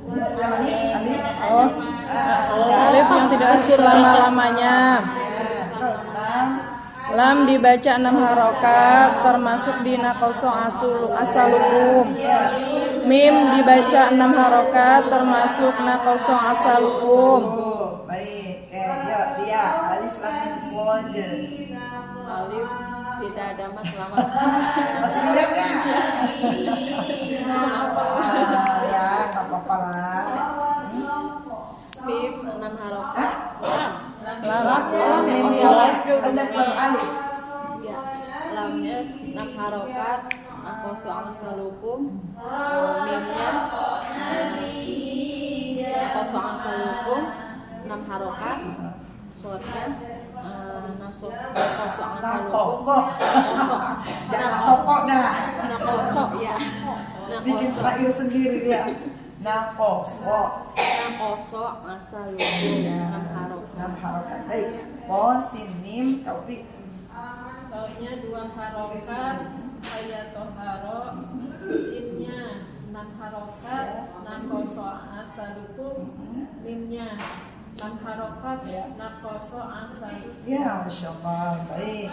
Alif. Oh, alif yang tidak selama-lamanya. Terus lam. Lam dibaca 6 harokat termasuk di naqoso asalukum. Mim dibaca 6 harokat termasuk naqoso asalukum. Baik. Yuk dia alif lam mim shad. Alif tidak ada mas selama Masih ingat ya? Ya, nggak apa-apa lah. mim 6 harokat. Lam ya, mim ya. Ada keluar alif. Ya, lamnya 6 harokat. Naqoso asalukum. Mimnya naqoso asalukum 6 harokat. Shadkan nasab naqoso asalukum. Kosok. Jangan sokok dah. Naqoso ya. Bikin syair sendiri dia. Nakosok. Naqoso asalukum 6 harokat. 6 harokat. Baik. Pon, sin, mim, taufiq. Taunya 2 harokat, ayatoharo, sinnya 6 harokat, naqoso asalukum, mimnya 6 harokat, naqoso asalukum. Ya, Masya Allah. Baik.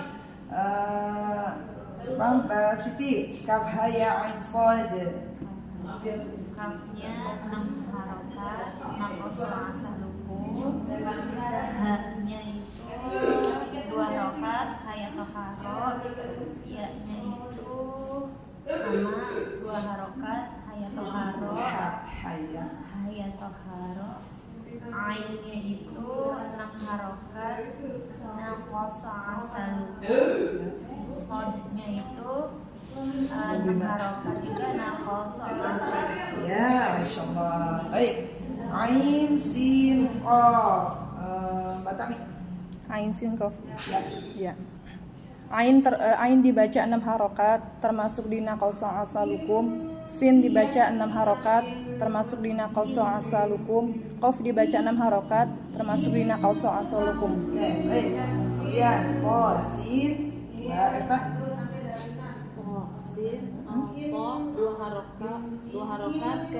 Sebab Siti, kaf haya ain sad. Kafnya 6 harokat, naqoso asalukum. Haknya itu 2 harokat, hayatoharo. Ya-nya itu sama 2 harokat, hayatoharo. Haya. Hayatoharo. Ainnya itu 6 harokat, naqoso asalukum. Kodnya itu 6 harokat juga, naqoso asalukum. Ya, Masya Allah. Baik. Ain, sin, qaf. Mbak Tami. Ain sin qaf. Ya. Ya. Ain dibaca 6 harokat termasuk di naqoso asalukum. Sin dibaca 6 harokat termasuk di naqoso asalukum. Qaf dibaca 6 harokat termasuk di naqoso asalukum. Oke, baik. Kemudian sin, Mbak Efna. Sin, to 2 harokat, 2 harokat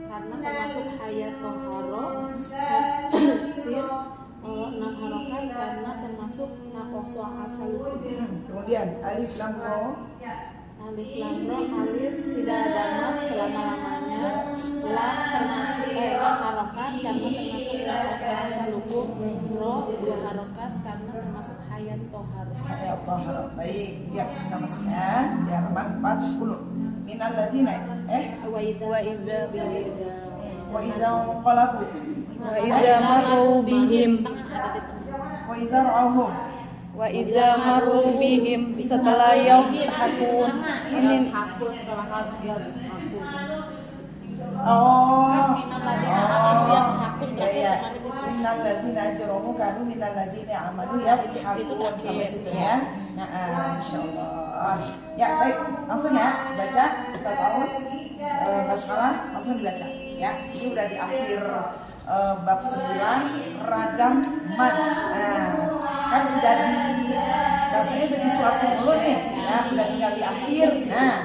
karena termasuk hayatoharo. Sin 6 harokat karena termasuk naqoso asalukum. Kemudian alif lam ro. Alif lam ro, alif tidak ada mas selama-lamanya. Lam termasuk 6 harokat karena termasuk naqoso asalukum. Ro 2 harokat karena termasuk hayat toharo. Ya Allah. Baik. Ya, kita masuknya di halaman 40. Minal ladina. Wa idza Wa idza qalabu. Wa idza marru bihim Wa idza ra'awhum. wa idza marru bihim setelah yadhakun. Ini hakun setelah hakun. Oh. Minal ladina amanu yadhakun. Ya, ya. Innal ladzina ajramu kanu minal ladzina amanu yadhakun sampai situ ya. Nah, insyaallah. Ya, baik. Langsung ya baca kita terus basmalah langsung dibaca ya. Ini udah di akhir bab 9 ragam mad. Nah, kan udah rasanya udah disuapin dulu nih. Ya, udah tinggal di akhir. Nah,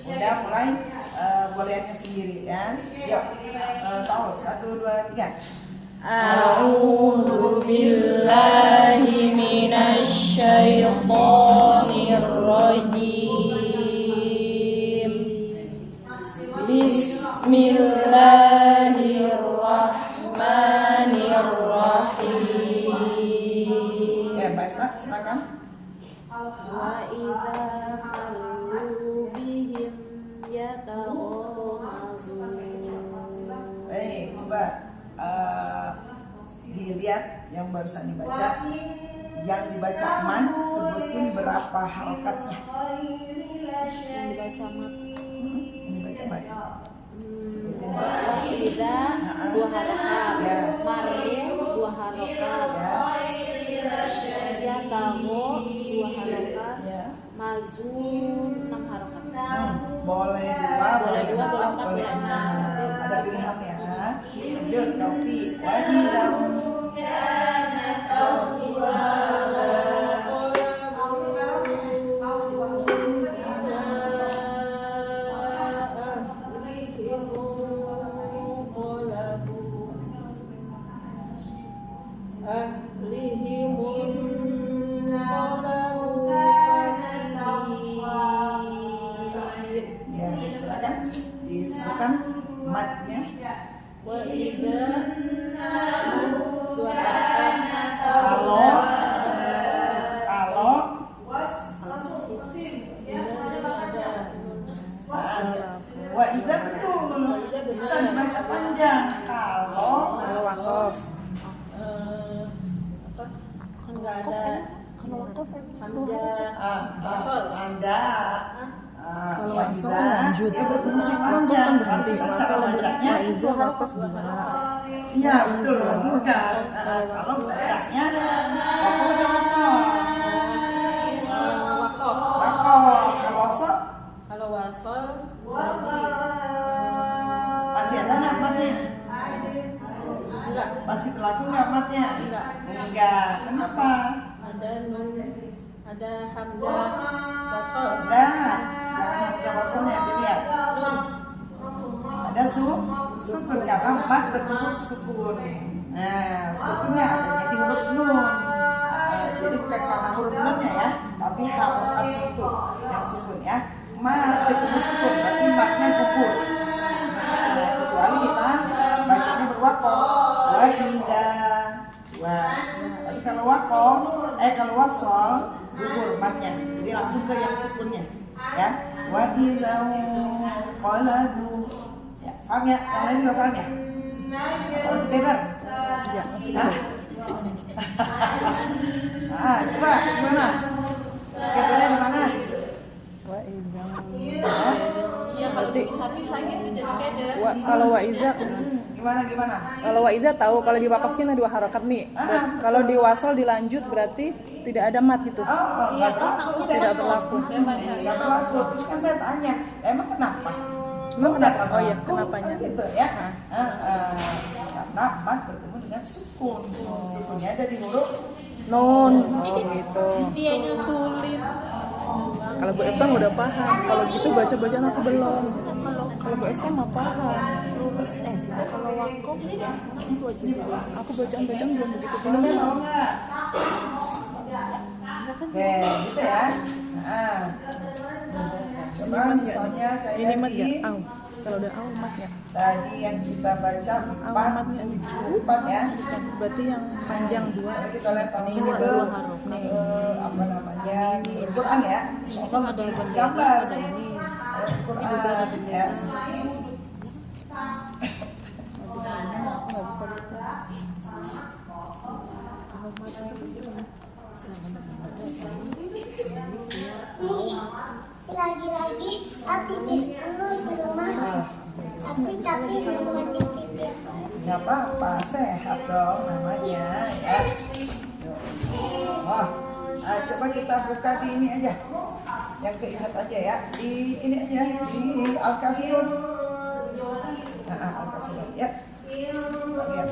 udah mulai goleannya sendiri ya. Yuk, terus 1 2 3. A'udzu billahi minasy syaithanir rajim. Bismillahirrahmanirrahim. Ya, Mbak Efra, silakan. Wa idza marru bihim yataghamazun. Baik, coba dilihat yang barusan dibaca. Yang dibaca man, sebutin berapa harokatnya. Yang dibaca mat. Yang dibaca man. Sebutin Wa idza 2 harokat. Ya. Marim 2 harokat. Ya. Yatago 2 harokat. Ya. Mazun 6 harokat. Boleh 2, boleh 4, Boleh 2, boleh 4, boleh boleh 6. Ada pilihannya. Lanjut, Taufi. Wahidahum. silakan disebutkan matnya. Wa idza dua harokat Kalau wa idza betul bisa dibaca panjang. Kalau Waqaf. apa kan nggak ada hamzah wasol. Anda Kalau wa wasol idza, lanjut. dia berfungsi Waqaf panjang. kan berhenti. Kalau Wasol bacanya itu waqaf 2. iya betul bukan. Kalau bacanya wakaf ada wasol. Wakof. Wakaf kalau wasol Kalau wasol jadi masih ada nggak matnya? enggak Masih berlaku nggak matnya? Enggak. Enggak. Kenapa? ada nun ada hamzah wasol Enggak. Jangan hamzah wasolnya dilihat. nun Ada sukun karena mat bertemu sukun. Nah, sukunnya adanya di huruf nun. Jadi bukan karena huruf nunnya ya, tapi harokatnya itu yang sukun ya. Mat ketemu sukun, berarti matnya gugur. Nah, kecuali kita bacanya berwakof. Wa idza wa. Tapi kalau wakof, kalau wasol gugur matnya. Jadi langsung ke yang sukunnya. Ya. Wa idza qalabu. Ya, paham ya? Yang lain juga paham ya? Kalau sekedar. Ya, masih Hah? Coba gimana? Sekedarnya di mana? Wa idza. iya kalau bisa gitu jadi keder Kalau wa idza Gimana? Kalau wa idza tahu, kalau di wakafnya ada 2 harokat nih. Kalau di wasol dilanjut berarti tidak ada mat gitu. Nggak berlaku. Tidak berlaku. Nggak berlaku. Terus kan saya tanya, emang kenapa? Emang kenapa? Oh iya, berlaku? kenapanya? Kan gitu ya. Karena mat bertemu dengan sukun. Sukunnya ada di huruf. Nun. Oh gitu. dianya sulit Kalau Bu Efta udah paham. Kalau gitu baca-bacaan aku belum. Kalau Bu Efta mah paham. kalau wakof Aku bacaan-bacaan belum begitu Minumnya paham. mau nggak? Oke, gitu ya. Nah, coba misalnya Ini kayak mat ya? di Au. Kalau udah au mat ya. tadi yang kita baca 4, ya. Berarti yang panjang 2. Lalu kita lihat langsung ke apa namanya Al-Quran ya. Soalnya ada lebih bendera gambar. ada ini Al-Quran ya. Aku nggak bisa gitu. Lagi-lagi aku disuruh di rumah tapi rumah di pinggir. Nggak apa-apa, sehat dong namanya ya. Wah, coba kita buka di ini aja, yang keinget aja ya, di ini aja, di Al-Kafirun. Al-Kafirun ya. Lihat.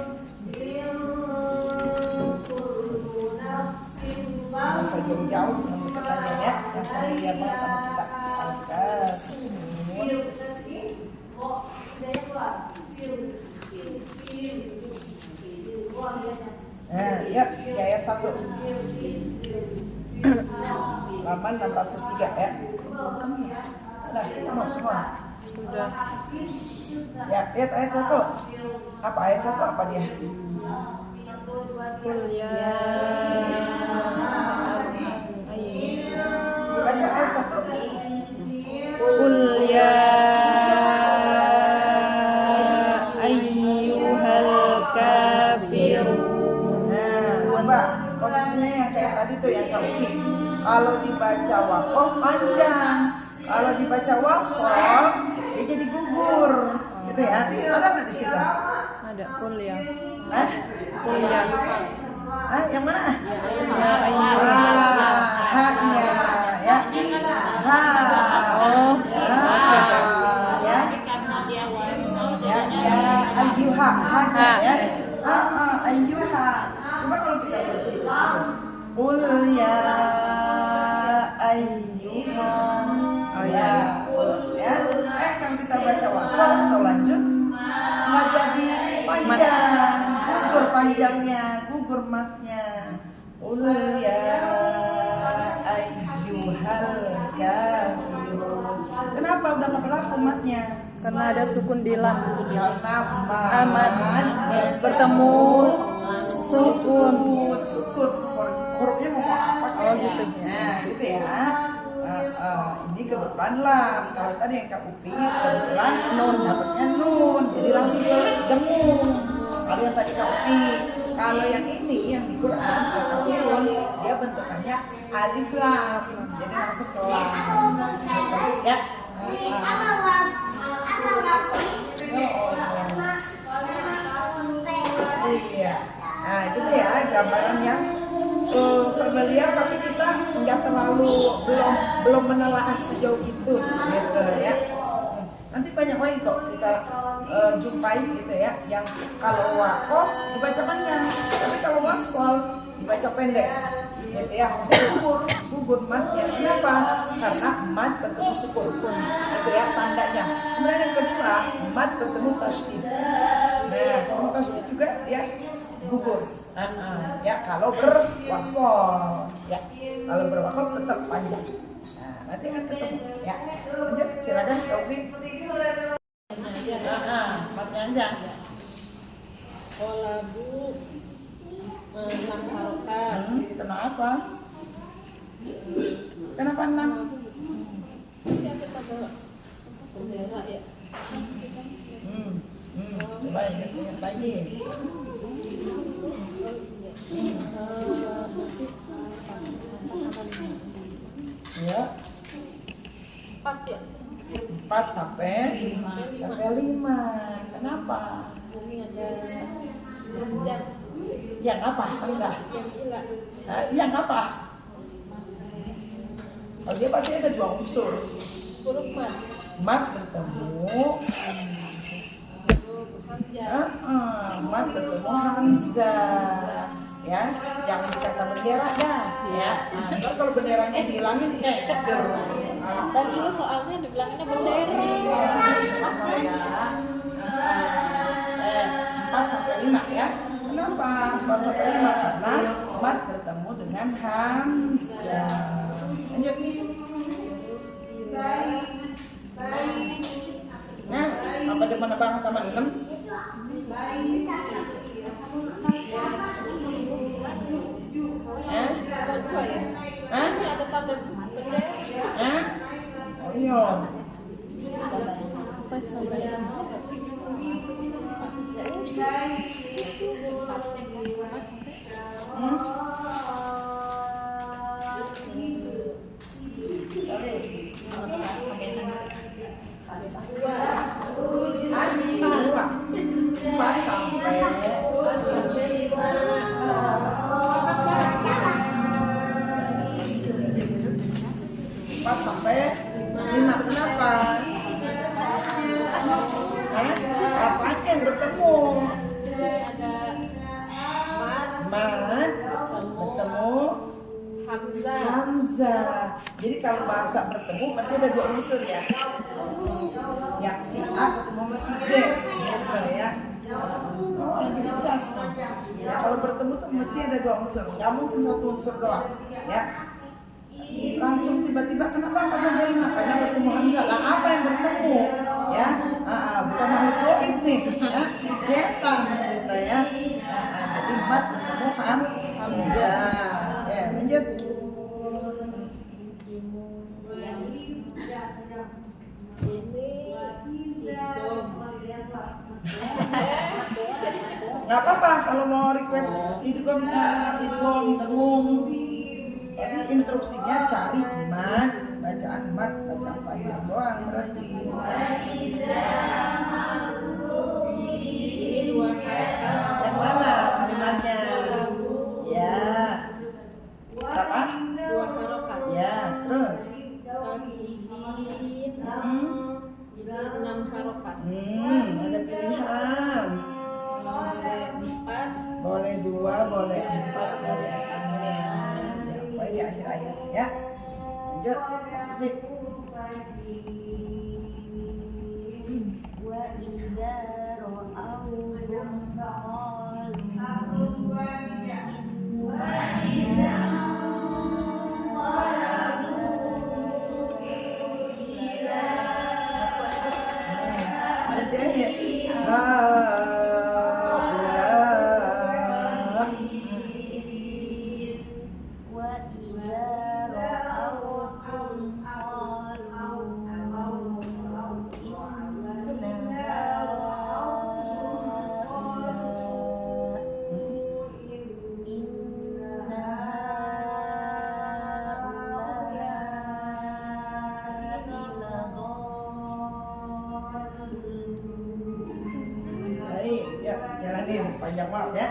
Nggak usah jauh-jauh, yang dekat aja ya, yang familiar banget sama kita. Al-Kafirun. Ya, di ayat 1 halaman 603 ya. Udah, penuh semua. Sudah. Ya, lihat ayat 1. Apa ayat 1 apa dia? Kuliah. Baca ayat 1. Ayyuhal kafirun. Nah, coba kondisinya yang kayak tadi tuh yang tauki. Kalau dibaca wakof panjang, kalau dibaca wasol dia jadi gugur, gitu ya. Ada nggak di situ? Ada kuliah. Hah? Kuliah. Yang mana? Ya ayyuhal. Ha-nya, ya. Ha. Oh. Ya. karena dia wasol Ya, ayyuha, ha ya. Ayyuha. Coba kalau kita berhenti di situ. Qul ya ayyuha. Oh ya. Ya. Kalau kita baca wasal atau lanjut nggak jadi panjang, gugur panjangnya, gugur matnya. Qul ya ayyuhal kafirun. Kenapa Kenapa udah nggak berlaku matnya? Karena ada sukun di lam. Karena Amat bertemu sukun. Sukun. Hurufnya mau apa? Oh kayaknya? gitu. Nah, gitu ya. Ini kebetulan lam. Kalau tadi yang Kak Upi kebetulan Nun. dapatnya nun. Jadi langsung ke dengung. Kalau yang tadi Kak Upi, kalau yang ini yang di Quran Al-Kafirun dia bentukannya alif lam. Jadi langsung ke lam. Ya. Iya. Nah, gitu ya gambaran yang familiar tapi kita nggak terlalu belum menelaah sejauh itu gitu ya. Nanti banyak lagi kok kita jumpai gitu ya yang kalau wakof dibaca panjang tapi kalau wasol dibaca pendek gitu ya. Maksudnya gugur matnya. Kenapa? Karena mat bertemu sukun itu ya tandanya. Kemudian yang kedua mat bertemu tasydid. Nah bertemu tasydid juga dia gugur. Ya kalau berwasol ya kalau berwakof tetap panjang. Nah nanti akan ketemu ya. Lanjut silakan Kak Upi. Matnya aja. Qolabu 6 harokat. Kenapa? Kenapa 6? Ya kita bawa bendera ya. Coba ingat lagi. Ya. 4 ya. 4 sampai 5. Kenapa? Ini ada jam Yang apa? Hamzah. yang gila. Yang apa? Oh, dia pasti ada 2 unsur. Huruf mat. Mat bertemu Huruf hamzah. mat bertemu hamzah. Ya, jangan dikata bendera dah. Ya, ntar kalau benderanya dihilangin kayak Dan dulu soalnya dibilangnya bendera. ya. 4 sampai 5 ya. Kenapa 4 sampai 5? Karena mat bertemu dengan hamzah. Lanjut. Nah, apa demen banget sama 6? Ada 2 ya. Ini ada tanda bendera. Oh iya. 4 sampai 5. Dua. 4 sampai 5. Kenapa? Apa aja yang bertemu? Ada mat Bertemu hamzah. hamzah. Jadi kalau bahasa bertemu berarti ada 2 unsur ya. Yang si A ketemu sama si B gitu ya. Oh lagi dicas. Ya kalau bertemu tuh mesti ada 2 unsur. Nggak mungkin 1 unsur doang. Ya. Langsung tiba-tiba kenapa 4 sampai 5? Karena bertemu hamzah. Lah apa yang bertemu? Ya. Bukan makhluk goib nih. Ya. Setan gitu ya. Jadi mat bertemu hamzah. Ya lanjut. Nggak apa-apa kalau mau request idgham dengung. Tadi instruksinya cari mat, bacaan panjang doang berarti. Ini 2 harokat. Yang mana kalimatnya? Ya. Apa? 2 harokat. Ya, terus. Fakidin. Ini 6 harokat. Ada pilihan. Boleh 4. Boleh 2, boleh 4, boleh 6. Ya, pokoknya di akhir-akhir ya. Lanjut, Siti. Wa idza ra'awhum qalu dia ya. Haula. Wa idza ra'awhum Baik, ya jalanin panjang banget ya.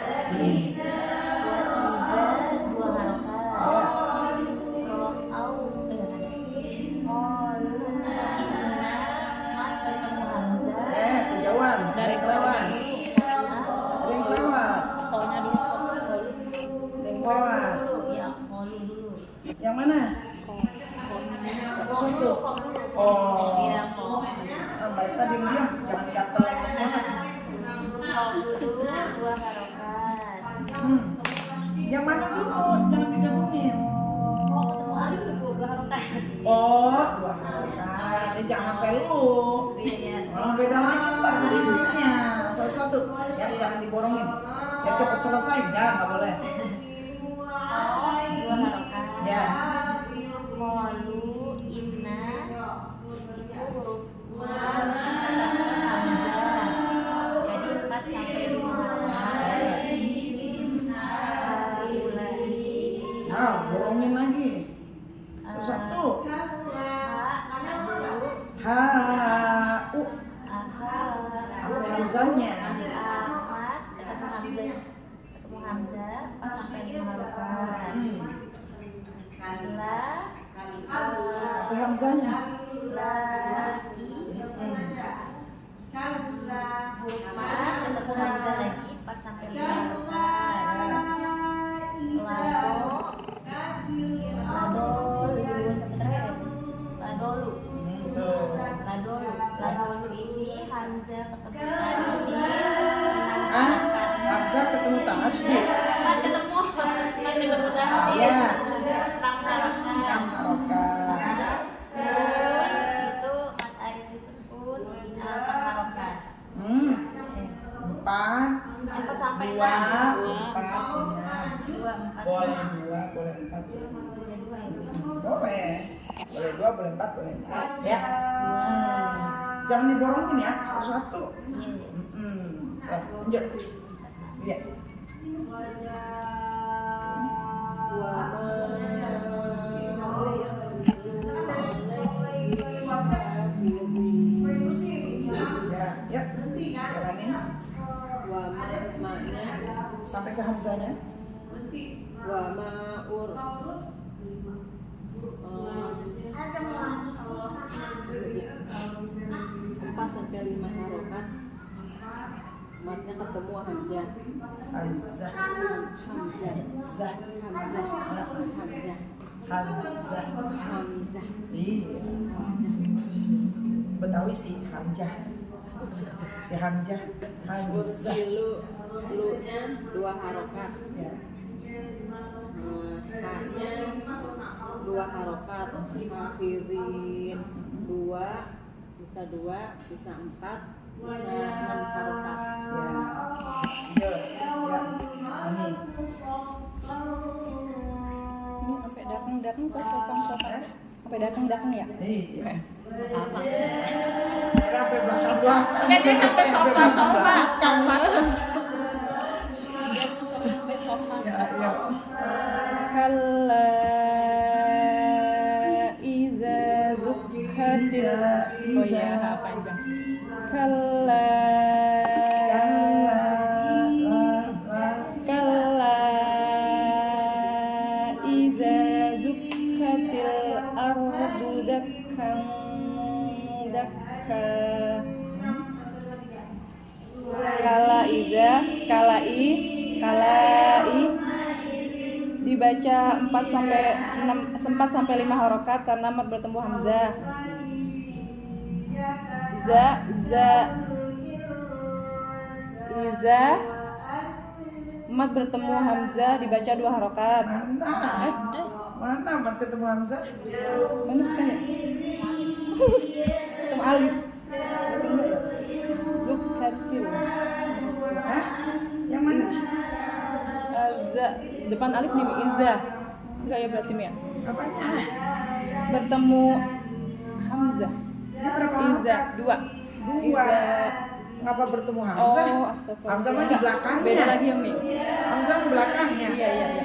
dua harokat. Kejauhan, ada yang kelewat. Ada yang kelewat. Taunya dulu kok. Ada yang kelewat. Ya, qalu dulu. Yang mana? Satu. Oh. Iya, qalu. Mbak Ita diam-diam, jangan gatel yang semangat. Qalu dulu dua harokat. Yang mana dulu? Jangan digabungin. Mau ketemu alif dulu dua harokat. Oh, dua harokat. Jangan sampai lu. Iya. Oh, beda lagi ntar isinya. Salah satu. Ya, jangan diborongin. Ya cepat selesai. Ya, nggak boleh. Dua harokat. Ya. Qalu inna itu huruf hamzah. Jadi 4 sampai 5 harokat. Nah, borongin lagi. Satu. Ha-u. Sampai hamzahnya. Ahmad ketemu Hamzah 4 sampai 5 harokat. La Sampai hamzahnya. laki Ahmad ketemu Hamzah lagi 4 sampai 5 harokat. Ladolu ini Hamzah ketemu Tasydid. Hamzah ketemu Tasydid. Ketemu Tasydid. Iya. 6 harokat. 6 harokat. Itu Mas Arif disebut 4 harokat. 4 4 sampai 2 4 2 4. boleh 2 boleh 4 boleh 2 boleh 4 boleh 4 ya. Jangan diborongin ya satu-satu. Lanjut ya. Ya, jalanin sampai ke hamzahnya. Wa ma'ur 4 sampai 5 harokat. Matnya ketemu hamzah. Hamzah. Hamzah. Hamzah. Hamzah. Hamzah. Hamzah. Hamzah. Iya. Betawi sih Hamzah. Si Hamzah. Hamzah. Lu-nya 2 harokat. Ya. H-nya 2 harokat. Hafirin 2, bisa 2, bisa 4, bisa 6 harokat. Ya. Ya. Ini. Ini sampai dakang-dakang pas sofang-sofang. Sampai dakang-dakang ya? Iya. Apa? Sampai belakang-belakang. Enggak, dia sampai sofa. Dia mau sampai sofa. Ya. Kalla iza dukhatil. Oh iya, panjang. Kalla iza dukhatil ardu dakkan dakka. Kalai dibaca 4 sampai 5 harokat karena mat bertemu hamzah. Iza mat bertemu hamzah dibaca 2 harokat. Mana mat ketemu hamzah? Mana bukan ya? Ketemu alif. depan alif nih Mi, iza. Enggak ya berarti Mi ya? Apanya? Bertemu hamzah. Ini berapa Iza, harokat? 2. Dua. Ngapa bertemu Hamzah? Oh, astagfirullah. Hamzah mah di Enggak, belakangnya. beda lagi ya Mi. Hamzah di belakangnya. Iya, iya, iya.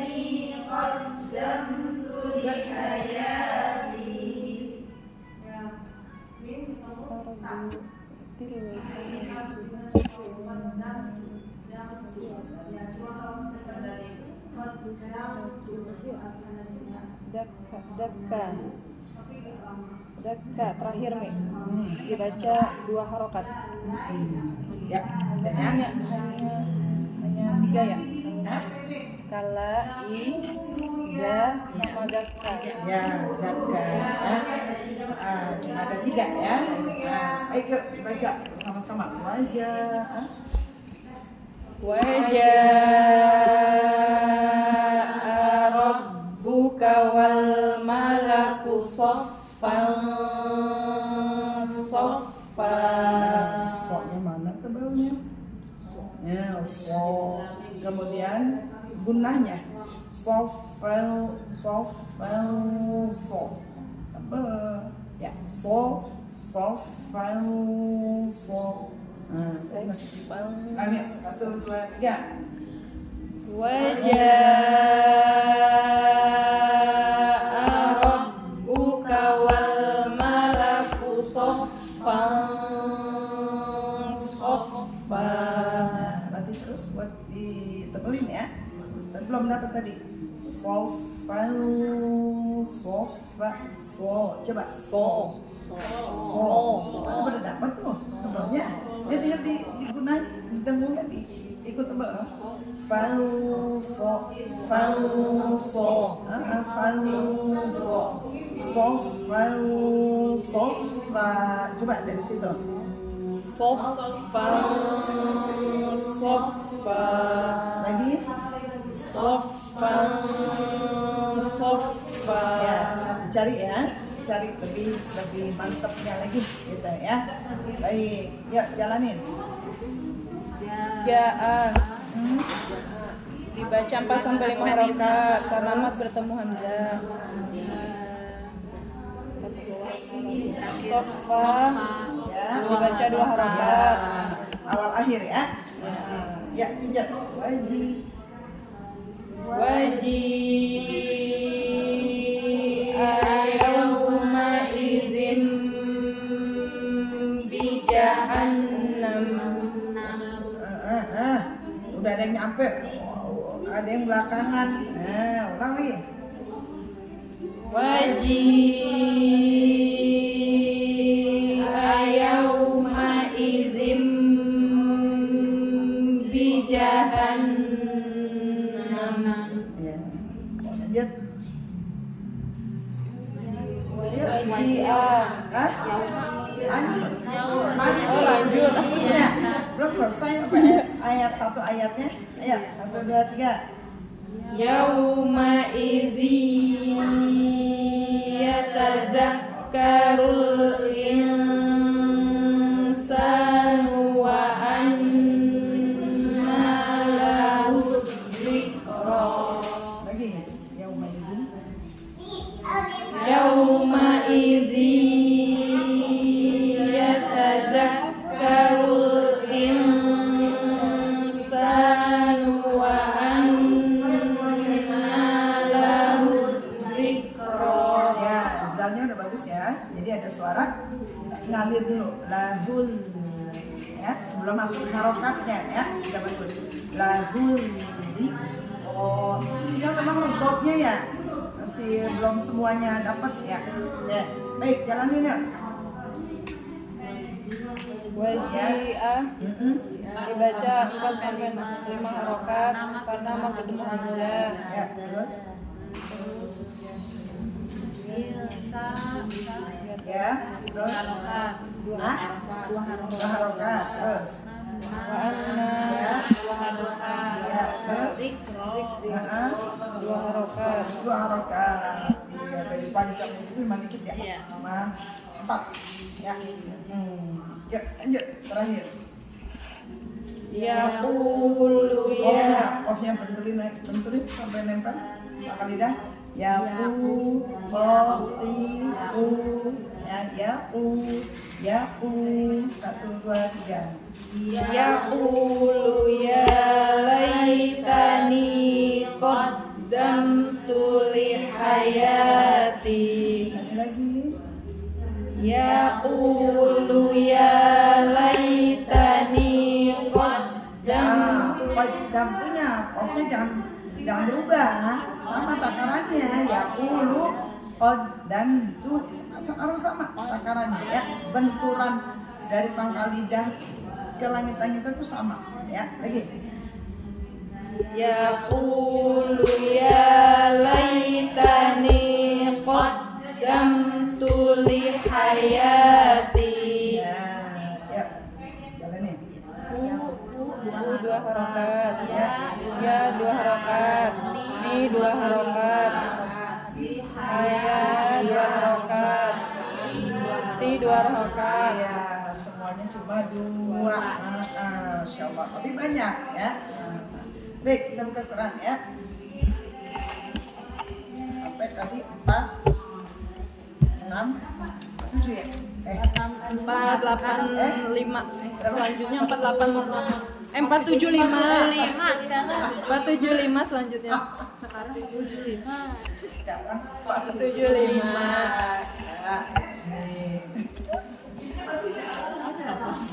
Dakka terakhir Mi, dibaca 2 harokat. Ya, ya. Hanya 3 ya. Hah? Kala, i, da, sama dakka. Ya, dakka. Cuma ada 3 ya. Ayo baca sama-sama. Wajah. Wajah rabbuka wal malaku soffan soffa. Soknya mana tebalnya? Ya, so. Kemudian gunnahnya sofel so. Tebal. Ya, so sofel so. Nah, Ayo, 1, 2, 3. Wajah rabbuka wal malaku soffan soffa. Nanti terus buat ditebelin ya. Dan belum dapat tadi. Sofal sofa so. Coba so. Ada pada dapat tuh tebelnya. Ya tinggal digunakan dengungnya ikut tebel. Fal so fal so sofal sofa. Coba dari situ. Soffan soffa. Lagi. Soffan soffa. Ya, dicari ya. Cari lebih mantapnya lagi gitu ya. Baik, yuk jalanin. Ja'a dibaca 4 sampai 5 harokat karena mat bertemu hamzah. Soffa Ya, dibaca 2 harokat. awal akhir ya. Ya, pijat. Yauma izin bi jahannam. Udah ada yang nyampe. Ada yang belakangan. Ulang lagi. Yauma izin bi jahannam. Ya. Lanjut. Waji'ah. Hah? Lanjut. Oh, lanjut. Maksudnya belum selesai apa ayat 1 ayatnya? Ayat 1, 2, 3. Yauma idzi yatazakkarul insanu wa anna lahu dzikra. Lagi. Yauma idzin. Yauma idzi yatazakkarul insanu wa anna lahu dzikra. Ya, zalnya udah bagus ya. Jadi ada suara ngalir dulu. Lahul. Ya, sebelum masuk harokatnya ya. Udah bagus. Lahul. Oh, tinggal memang dotnya ya. Masih belum semuanya dapat ya. Ya, baik jalanin ya. Waji'ah dibaca 4 sampai 5 harokat karena mau ketemu hamzah. Ya, terus. Ya, terus. Hah? 2 harokat. Terus. Wa anna Ya, ya, terus. 2 harokat. 2 harokat. 3 dari panjang itu cuma dikit ya. Cuma 4. Ya. Yuk, lanjut terakhir. Yaqulu ya. Off-nya benturin sampai nempel pangkal lidah. Yaqu, yaqu. 1, 2, 3. Yaqulu ya laitani qaddamtu li hayati. Sekali lagi. Yaqulu ya laitani qaddamtu. Qaddamtunya, off-nya jangan berubah, sama takarannya. Yaqulu qaddamtu harus sama takarannya ya. Benturan dari pangkal lidah ke langit-langit itu sama ya. Lagi. Yaqulu ya laitani qaddamtu li hayati. Ya. Jalanin. 2 harokat. Ya 2 harokat. Ini 2 harokat. Ya 2 harokat. Ti 2 harokat. Iya, semuanya cuma 2. Masya Allah, tapi banyak ya. Baik, kita buka Quran ya. Sampai tadi 4, 6, 7 ya. 485. Selanjutnya 475 sekarang 475 selanjutnya. sekarang 75. Sekarang 475. Ya. Nih.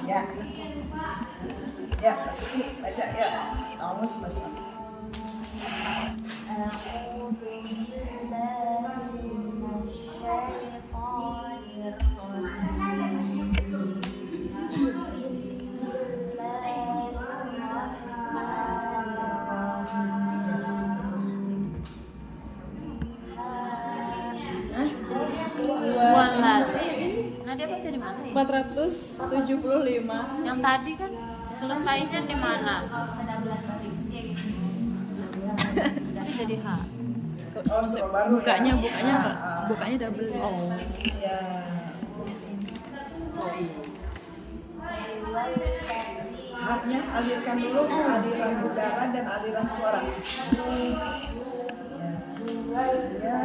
Ya. Ya, Mas Siti baca ya. Awas Mas. Buan lagi. Nah dia baca di mana ya? 475. Yang tadi kan selesainya di mana? Ini jadi H. Oh, surah baru Bukanya ya. bukanya double. Oh. Iya. Haknya alirkan dulu aliran udara dan aliran suara. Ya.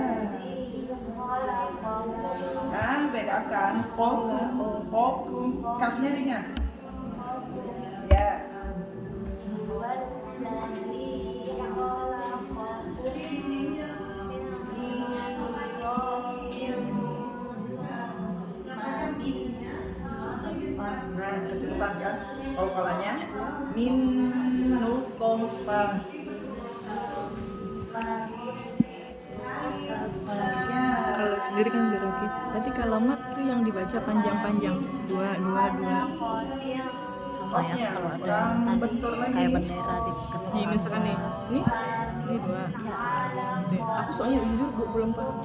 Nah, bedakan fokum, kafnya ringan. Ya. Nah, kecepatan kan? Kolanya min nutfah. Ya. Kalau sendiri kan jeroki. Berarti kalimat tuh yang dibaca panjang-panjang. 2. Sama ya Off-nya kalau ada kurang tadi bentur lagi. kayak bendera di ketemu Nih misalkan nih. Ini 2. Gitu ya. Aku soalnya jujur belum paham.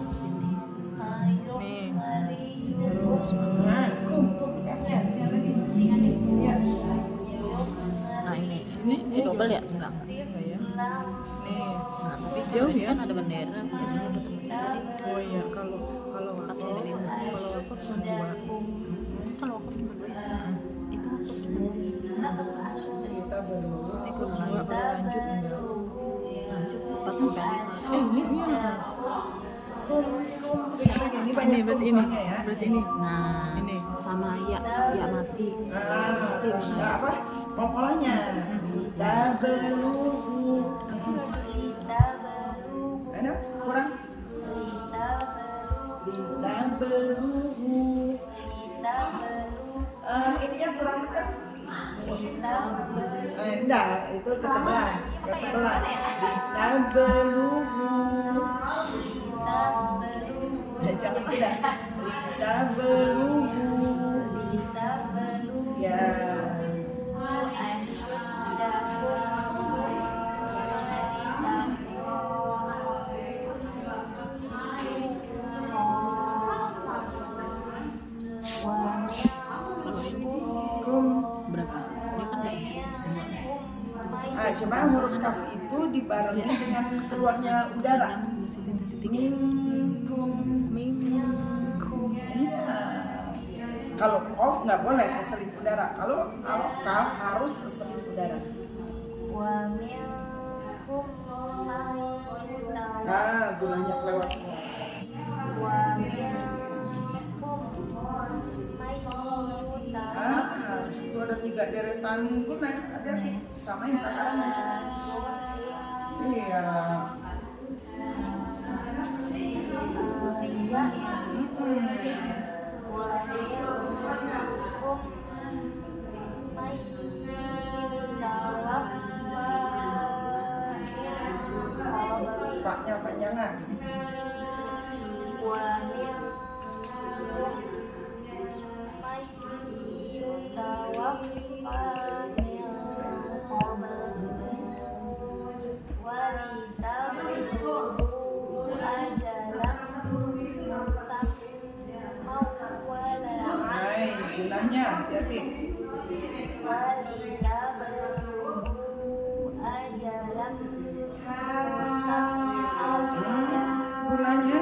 Nih. Terus Nah, kum kafnya yang lagi. Ya. Nah ini double ya? Enggak. ya. Nih. Nah tapi Jauh ini ya? kan ada bendera jadinya ketemu tadi. Oh iya, kalau 4,5. wakaf cuma 2. Kalau wakaf cuma 2 ya? Itu wakaf cuma 2. Kita baru. Ikut 2 kalau lanjut enggak. Lanjut 4 sampai 5. Ini ya. Kum lagi ini banyak kum Berarti ini. soalnya ya. Berarti ini. Nah Ini. sama ya mati. Terus apa? Pokoknya kita belum. Ada kurang? Kita belum. Ininya kurang dekat. Enggak, itu ketebelan. Kita belum. Jangan tidak. Kita belum. Ya. Kum. Berapa? Dia kan Coba huruf kaf itu dibarengi dengan keluarnya udara. masih tadi 3. Minkum. Minkum. Iya. Kalau qaf nggak boleh keselip udara. Kalau kaf harus keselip udara. Wa minkum man yutawaffa. Nah, gunanya kelewat semua. Wa minkum man yutawaffa. Di situ ada 3 deretan guna. Hati-hati, samain takarannya. Iya. Faknya panjangan. Hai, gunanya hati-hati. Gunanya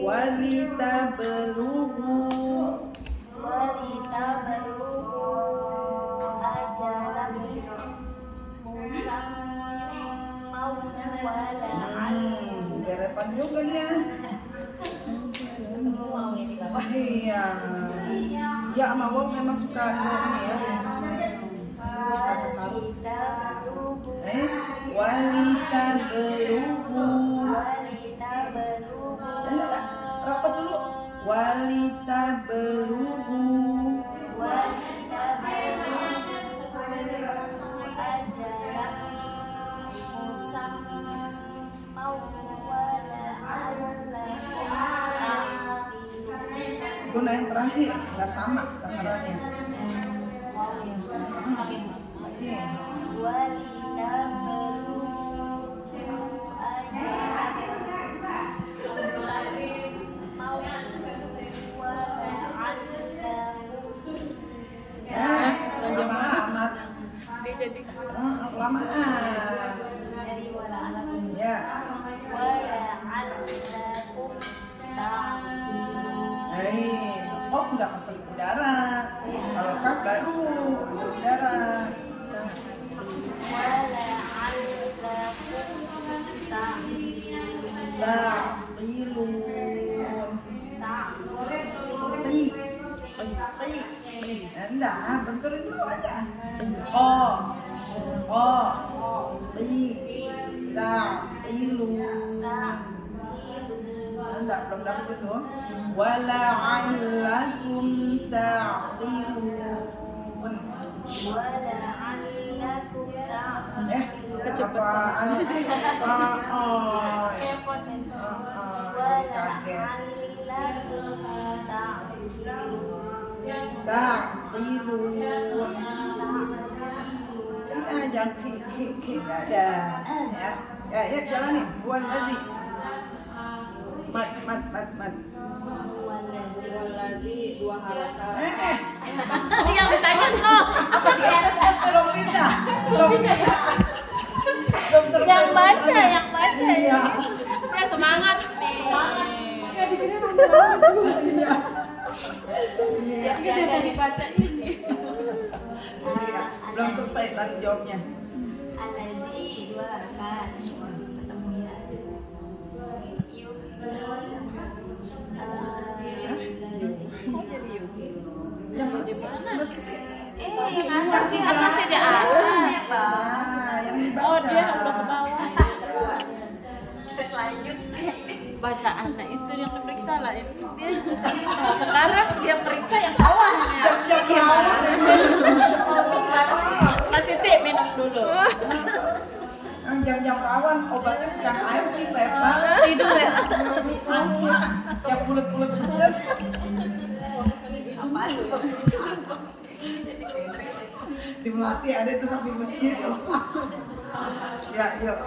walita beluhu. Deretan juga dia. Iya. Ya sama Bob memang suka ke ini ya. Suka ke salur. Walita beluhu. Ada. Rapat dulu. Walita beluhu. Guna yang terakhir nggak sama takarannya. Oke. Lama amat. Kelamaan. Ya. Qaf nggak keselip udara. Kalau kaf baru ada udara. Ta'qilun. Enggak, benturin dulu aja. Ta'qilun. Enggak, belum dapat itu. Wala'allakum ta'qilun. Apaan? Kaget. Ta'qilun. Ya, jangan nggak ada. Ya, jalanin. Buat lagi. Mat. Waladi 2 harakat. Yang ditanya loh. Belum pindah. Belum selesai. Yang baca. Iya. Ya semangat nih. Iya. Siap-siap dari baca ini. Iya. Belum selesai tanggung jawabnya. Alladzi 2 harakat. Ketemu ya. Yang atas sih, atasnya di atas ya Bang. Yang dibaca. Oh, dia udah ke bawah. Lanjut. Bacaan itu yang diperiksa lah. Dia sekarang dia periksa yang bawahnya. Jam-jam Masih tip minum dulu. jam-jam rawan obatnya bukan air sih Leva. Tidur ya. Yang bulat-bulat pedas. Di Melati ada itu samping masjid tuh. Ya, yuk.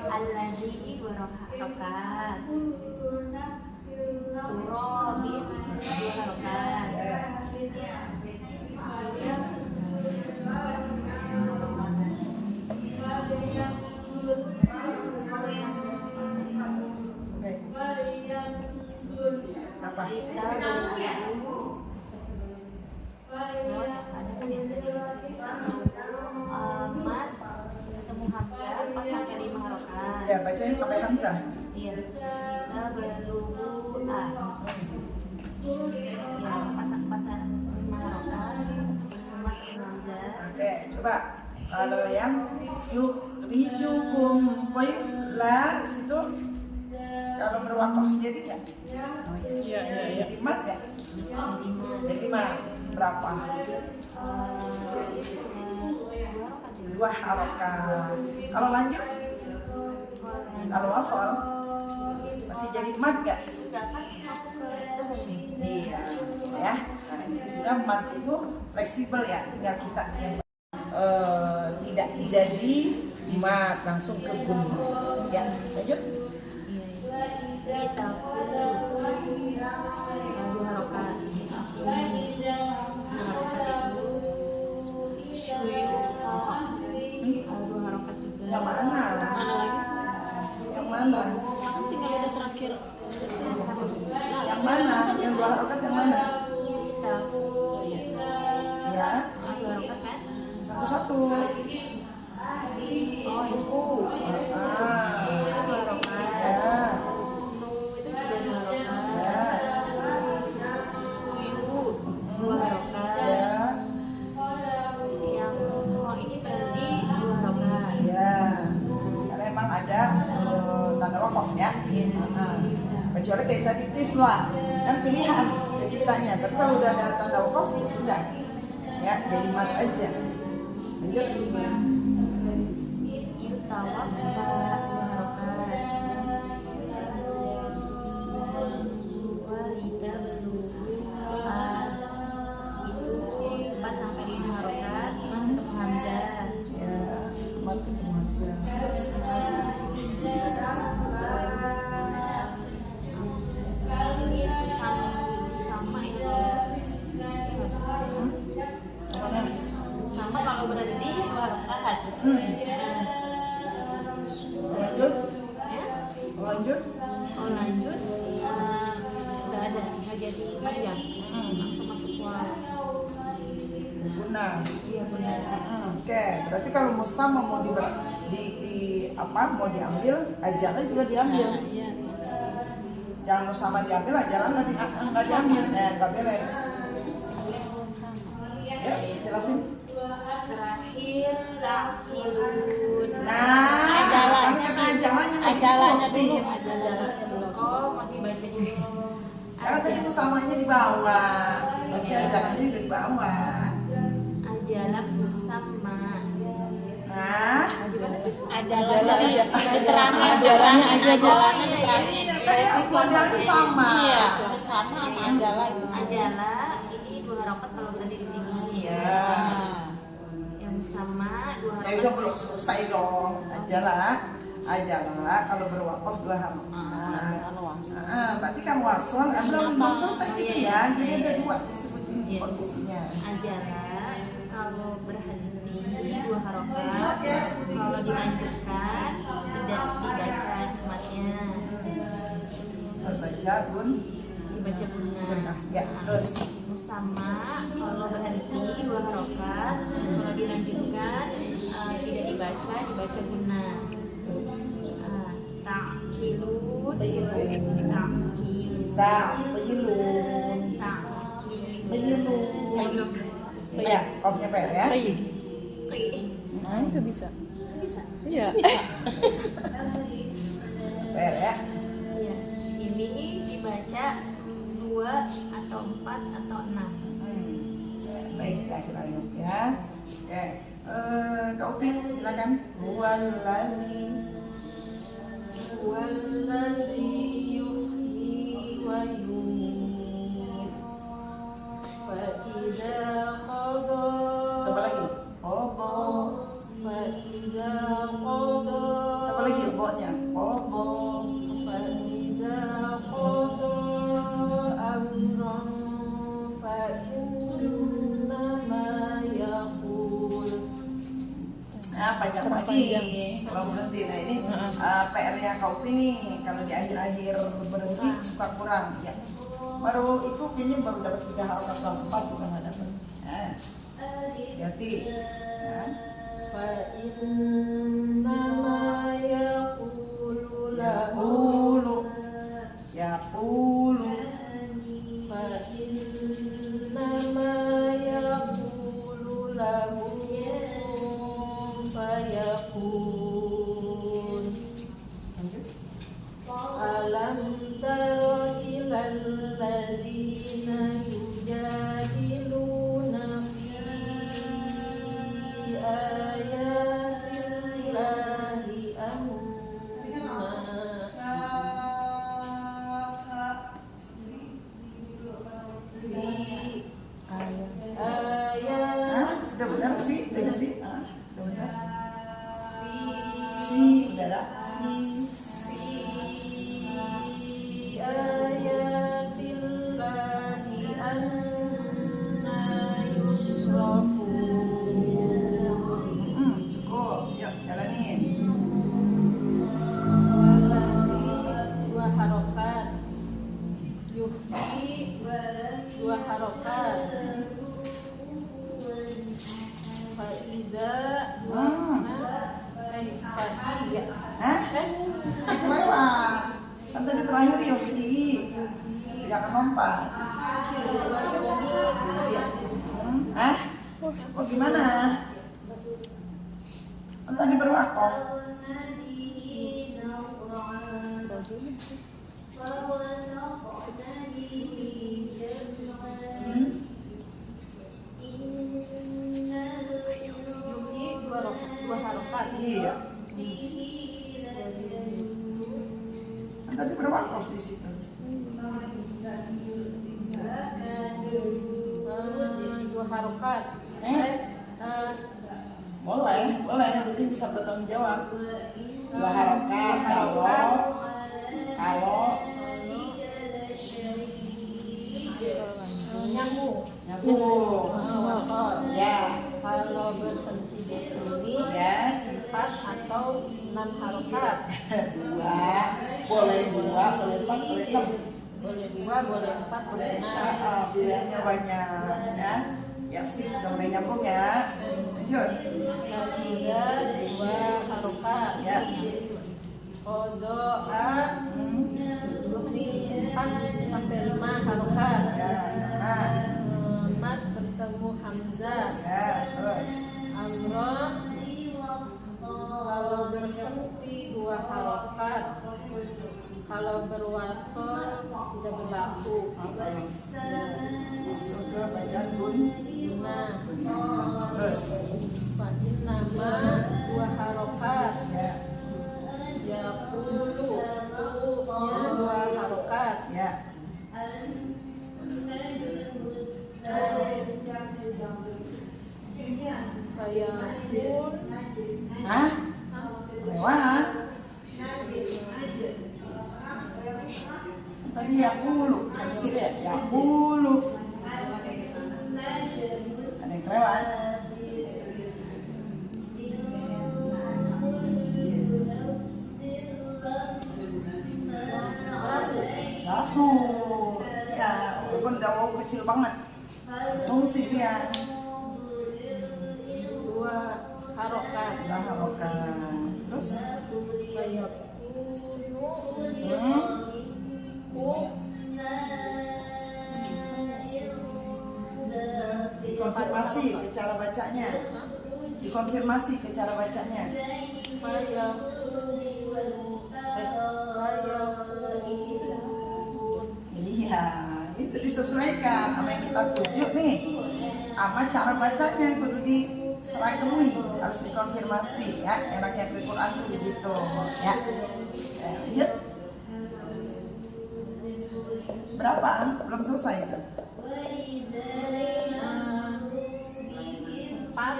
Alladzi harakat. Turobin 2 harakat. Ya. Oke. Apa? Mat ketemu Hamzah 4 sampai 5 harokat. Ya, bacanya sampai Hamzah. Iya. Kita berlubu ya 4 sampai 5 harokat. Mat ketemu Hamzah. Oke, coba kalau yang yukhrijukum la situ kalau berwakaf jadi nggak? Iya, iya, iya. Jadi mat nggak? Jadi mat berapa? 2 harokat. Kalau lanjut, kalau wasol masih jadi mat nggak? Iya, ya. Nah, jadi sudah mat itu fleksibel ya, tinggal kita yang tidak jadi mat langsung ke gun. Ya, lanjut. Kita 2 harokat. Yang mana? Mana lagi sih? Yang mana? Kan tinggal ada terakhir. Yang mana? Yang 2 harokat yang mana? Ya, satu-satu. Karena emang ada tanda wakaf ya. Kecuali kayak tadi tifla kan pilihan kejutannya. Tapi kalau udah ada tanda wakaf ya sudah. Ya, jadi mat aja. Lanjut. Ya, mat ketemu Hamzah. Mana? Sama kalau berhenti harokat. Lanjut. Lanjut. Oh lanjut, nggak ada, nggak jadi panjang, langsung masuk kuat. Guna. Iya benar. Oke, berarti kalau mau sama mau mau diambil, ajalnya juga diambil. Iya. Jangan mau sama diambil, ajalan nggak diambil, nggak beres. Ya, jelasin. Terakhir takilun. Nah, Ajalannya kan ajalannya Ajalannya diikuti. dulu, ajalannya dulu. Oh mau dibaca dulu. Karena tadi musamanya di bawah, tapi ajalannya juga di bawah. Ajalah musamma. Nah, Ajalannya dia diterangin, ajalannya diterangin. iya, tadi modelnya sama. Iya, sama sama ajalah itu sama. Ajalah ini 2 harokat kalau berhenti di sini. Iya. Yang musamma 2 Ya itu harokat. belum selesai dong. Ajalah kalau berwakaf 2 harokat. Kalau wasol. Berarti kan wasol belum selesai gitu ya. Jadi ada 2 disebutin kondisinya. Ajalah kalau berhenti 2 harokat, kalau dilanjutkan tidak dibaca sematnya, Terbaca bun. dibaca bunga. Ya, terus. Musamma kalau berhenti 2 harokat, kalau dilanjutkan tidak dibaca, dibaca bunga. Terus. Takilun, Tayyilun. takis, Tayyilun. Tayyilun. Ya, kofnya per ya. Nah, itu bisa. Bisa. Iya. Per ya. Iya. Ini dibaca 2 atau 4 atau 6. Baik, akhir ayat ya. Oke. Kak Upi, silakan. Walladzi yuhyi wa yumiit. Fa idza qada Tambah lagi. Qadha. fa idza qada Tambah lagi bo-nya. Qadha. fa idza qada amran fa innama yaqul. Nah, panjang lagi. kalau berhenti. Nah ini PR-nya Kak Upi nih, kalau di akhir-akhir berhenti suka kurang. Ya, baru itu kayaknya baru dapat 3 harokat atau 4 bukan nggak dapat. Nah, hati. Nah. Fa innama yaqulu lahu Yaqulu fa innama yaqulu lahu fayakun. lanjut. Alam tara ilal ladzina yujadiluna fi ayatillahi Udah benar fi, udah fi. Udah benar. Fi, udah ada. Fi. ayatillahi anna yusrafun. Cukup. Yuk, jalanin. Waladi dua harokat, yuhdi dua harokat, faida fa'i ya Hah? Kelewat. Kan tadi terakhir Yogi. Jangan lompat. dua yuhdi itu ya. Hah? Oh gimana? Kan tadi berwakof. Yuhdi dua harokat. Iya. Kan tadi berwakof di situ. Dua harokat. Boleh. Nanti bisa bertanggung jawab. Dua harokat kalau Nyambung. nyambung. Ya. Kalau berhenti di sini Ya. 4 atau 6 harokat. 2. Boleh 2, boleh 4, boleh 6. Boleh 2, boleh 4, boleh 6. Pilihannya banyak ya. Ya sih, udah mulai nyambung ya. Lanjut. Ketiga 2 harokat. Ya. Kodoa 4 sampai 5 harokat. Ya. Nah. Mat bertemu Hamzah. Ya, terus. Amro kalau berhenti 2 harokat. Kalau berwasol tidak berlaku. Masuk ke bacaan bun. Guna Terus. fa'in nama 2 harokat. Ya. Yaqulu nya 2 harokat. Ya. Fayakun Hah? Lewat. Tadi ya bulu, sampai sini ya. Ya bulu. Ada yang kelewat. Lahu. Ya, walaupun udah wow kecil banget. Fungsi dia. 2 harokat. Udah harokat. Terus. Fayakunu ku Dikonfirmasi ke cara bacanya. Dikonfirmasi ke cara bacanya. Iya, itu disesuaikan sama yang kita tuju nih. Sama cara bacanya kudu diseragami, harus dikonfirmasi ya. Enaknya ke Quran tuh begitu ya. Lanjut. Berapa? Belum selesai itu. 4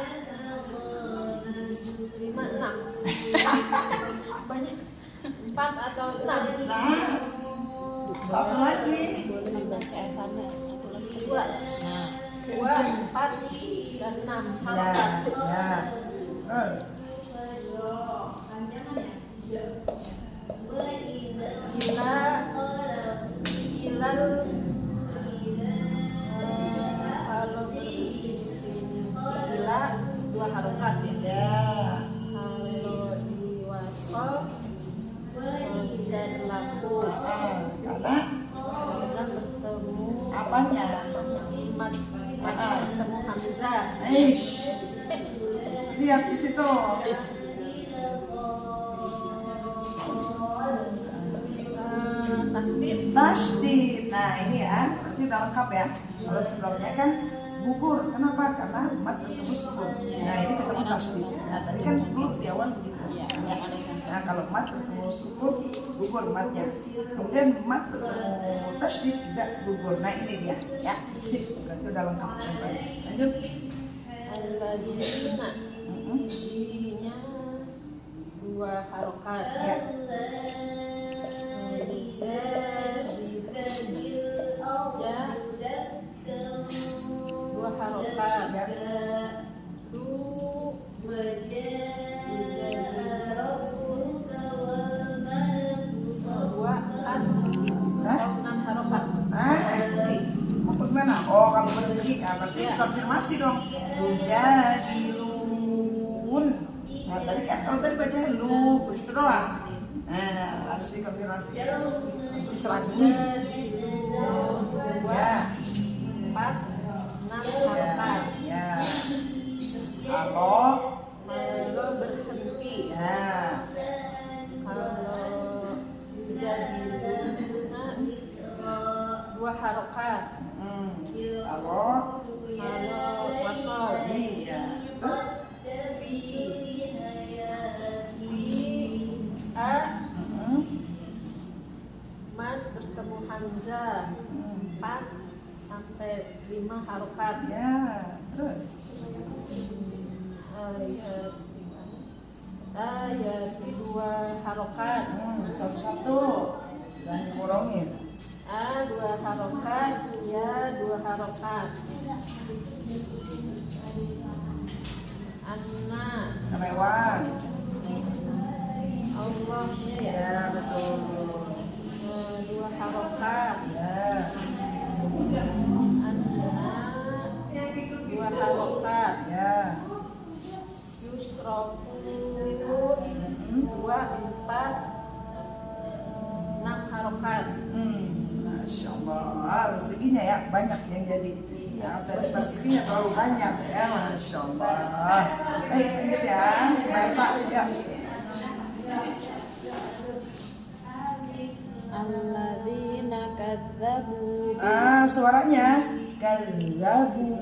5 6 banyak 4 atau 6. Nah, satu lagi. Boleh dibaca sana satu lagi 2. Nah 2 4 dan 6 Ya, ya. Terus. apanya? mat ketemu hamzah. Eish. Lihat di situ. Tasdid. Tasdid. Nah ini ya, berarti udah lengkap ya. Kalau sebelumnya kan gugur, kenapa? Karena mat ketemu sukun. Nah ini ketemu tasdid. Nah tadi kan dulu di awal begitu. Ya. Nah kalau mat ketemu sukun, gugur matnya. Kemudian mat ketemu tasdid juga gugur. Nah ini dia, ya. Sip, berarti udah lengkap. Lanjut. Alladzina. Nya 2 harokat. Ya. Ja 2 harokat. Ya. Hah? 6 harokat. Apa gimana? Oh kalau berhenti, nah, berarti konfirmasi dong. Jadilun. Nah tadi kan kalau tadi baca lu begitu doang. Nah harus dikonfirmasi. Harus diserangkumi. Ya. 4 6 Ya. harokat. Ya. Kalau Kalau berhenti, ya. kalau jadi dua harokat. Kalau Kalau wasol, iya. Terus fi a mat bertemu hamzah 4 sampai 5 harokat. ya. Terus Ayat 2 harokat. satu-satu. Jangan dikurangin. A 2 harokat, ya 2 harokat. Anna Kemewan. Allahnya ya Ya betul. 2 harokat. Ya. Anna 2 harokat. Ya. Yusrofun 2 4 6 harokat. Masya Allah, rezekinya ya banyak yang jadi. Ya, tadi rezekinya terlalu banyak ya, Masya Allah. Baik, lanjut ya, baik Pak. Ya. Alladzina kadzabu Suaranya kadzabu.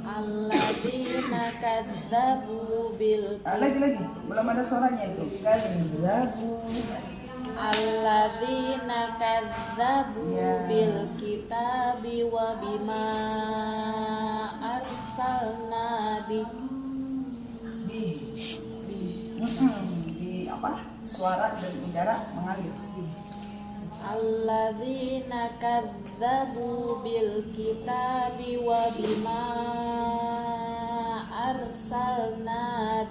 Alladzina kadzabu bil Lagi, belum ada suaranya itu. Kadzabu. Alladzina kadzabu Ya. bil kitabi wa bima arsalna Di apa? Suara dan udara mengalir. Alladzina kadzabu bil kitabi wa bima arsalna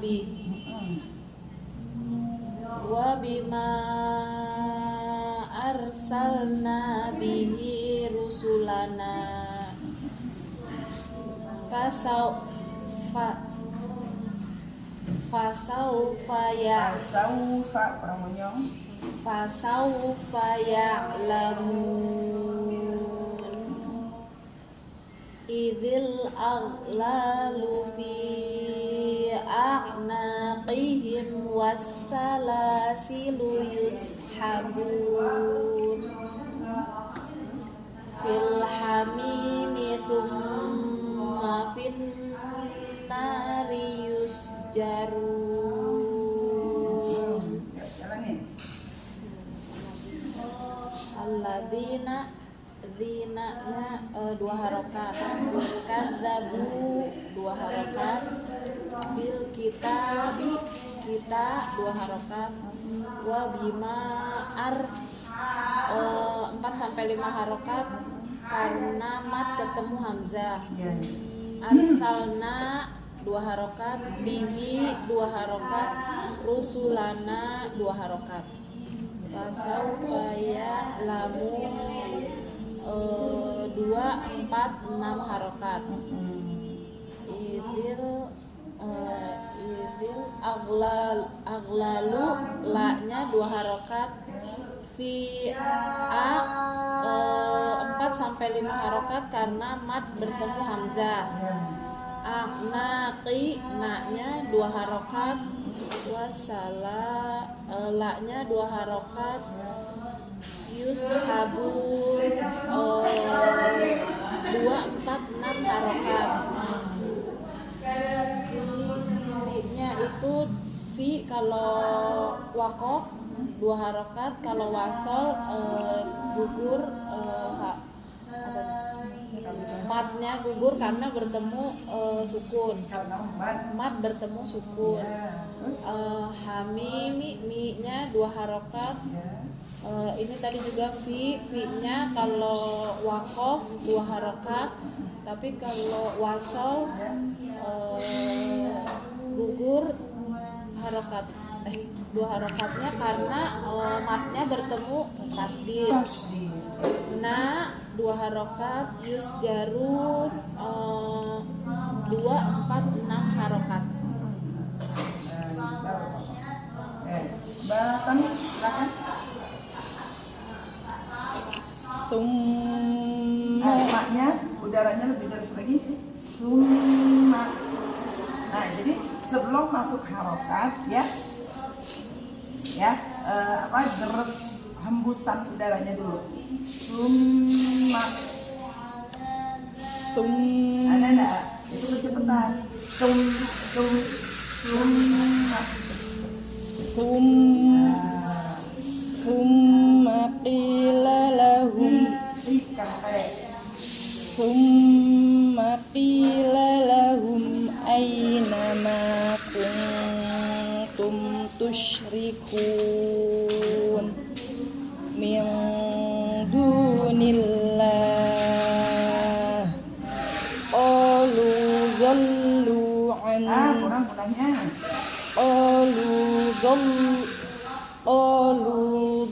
wa bima arsalna bihi rusulana fasaufa Saufa kurang monyong. fasaufa ya'lamun idzil aghlalu fi a'naqihim wassalasilu yushabun fil hamimi thumma fin nari yusjarun. Ya, jalanin. Alladzina zinanya 2 harokat, kadzabu 2 harokat, bil kitabi kita 2 harokat, wa bima 4 sampai 5 harokat karena mat ketemu hamzah. Ya. Arsalna 2 harokat, bihi 2 harokat, rusulana 2 harokat. Fasaufa ya'lamun 2 4 6 harokat. Idil aglalu la-nya 2 harokat, fi a 4 sampai 5 harokat karena mad bertemu hamzah. Naqi, na-nya 2 harokat, wasala, la-nya 2 harokat, yushabun 2, 4, 6 harokat. Fi-nya itu fi kalau wakof 2 harokat, kalau wasol gugur matnya gugur karena bertemu sukun. Karena Mat bertemu sukun. ya. Terus Hamimi, mi-nya 2 harokat. Ini tadi juga fi-nya kalau wakof 2 harokat, tapi kalau wasol gugur harokat 2 harokatnya karena matnya bertemu tasdid. tasdid. Na 2 harokat, yusjarun 2, 4, 6 harokat. Mbak Tani, silakan. Maknya udaranya lebih dari lagi. Summa. Nah, jadi sebelum masuk harokat ya, deres hembusan udaranya dulu. Summa. Ada enggak? Itu kecepatan. Summa. Thumma qila lahum Thumma qila lahum aina ma kuntum tusyrikun min dunillah qalu dhallu an kurang-kurangnya. qalu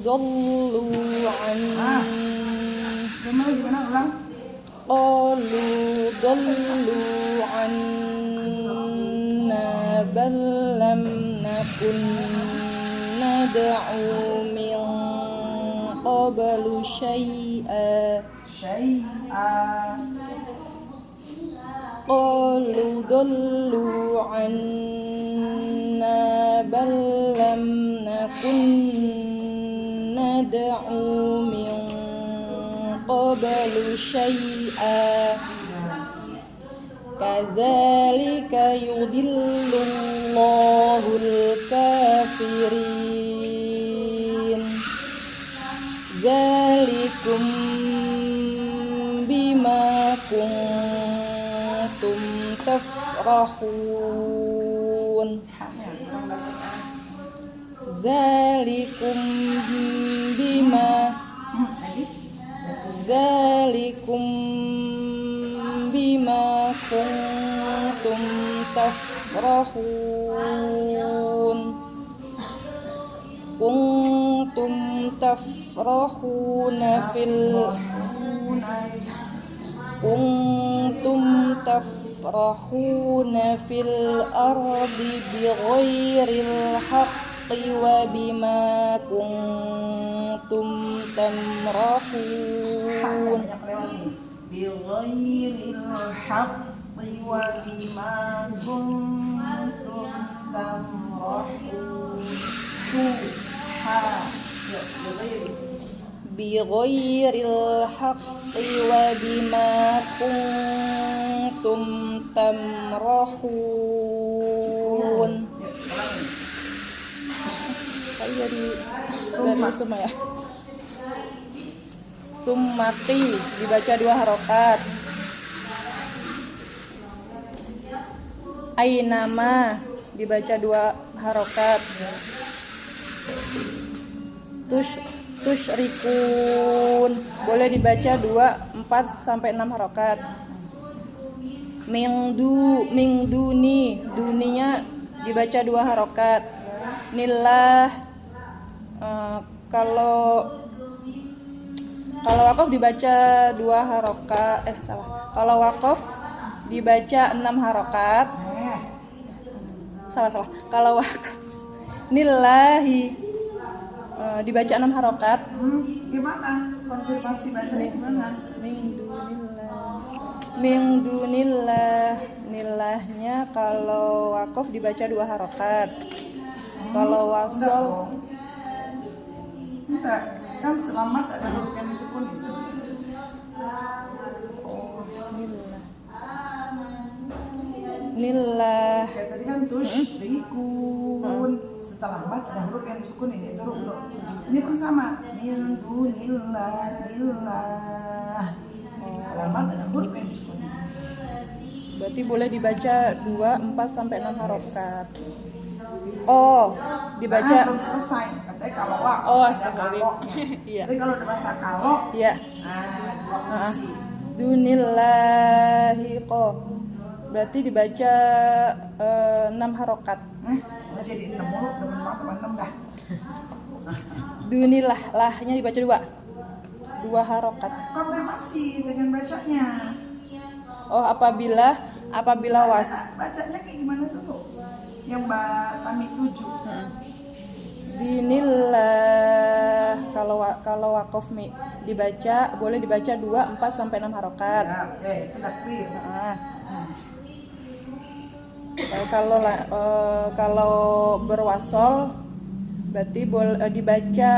dhallu an Gimana ulang? qalu dhallu anna bal lam nakun nad'u min qablu syai'a qalu dhallu anna bal lam nakun nad'u min qablu syai'a kadzalika yudhillullahu al-kafirin dzalikum bima kuntum tafrahun dzalikum bima kuntum tafrahun kuntum tafrahuna fil ardi bighairil haqqi wa bima kuntum tamrahun bighairil haqqi wa bima kuntum tamrahun. Bighairil haqqi wa bima kuntum tamrahun. Saya dari summa ya. Summati dibaca 2 harokat. Ainama dibaca 2 harokat. Tusyrikun boleh dibaca 2, 4 sampai 6 harokat. Mingduni duninya dibaca 2 harokat. Nillah kalau wakof dibaca 2 harokat. Kalau wakof dibaca 6 harokat. Salah. Kalau wakof nillahi dibaca 6 harokat. Gimana? Konfirmasi bacanya gimana? Min dunillah, nilahnya kalau wakof dibaca 2 harokat. Kalau wasol Enggak, kan setelah mat ada huruf yang disukunin. nillah. Kayak tadi kan tusyrikun. Setelah mat ada huruf yang disukunin, yaitu huruf nur. Ini pun sama. Min dunillah, nillah. Setelah mat ada huruf yang disukunin. Berarti boleh dibaca 2, 4 sampai 6 harokat. Oh, dibaca. Belum selesai. Katanya kalau wakaf Oh, ada astagfirullah. kaloknya. Iya. Jadi kalau udah masa kalok, Ya. dua kondisi. Dunillahi qo. Berarti dibaca 6 harokat. Udah jadi 6 mulu, demen banget teman 6 dah. Dunillah, lahnya dibaca 2 harokat. Konfirmasi dengan bacanya. Oh, apabila was. Bacanya kayak gimana dulu? Yang Mbak Tami 7. Dinillah, kalau wakof dibaca boleh dibaca 2, 4 sampai 6 harokat. Ya, oke, itu udah clear. Kalau berwasol berarti boleh dibaca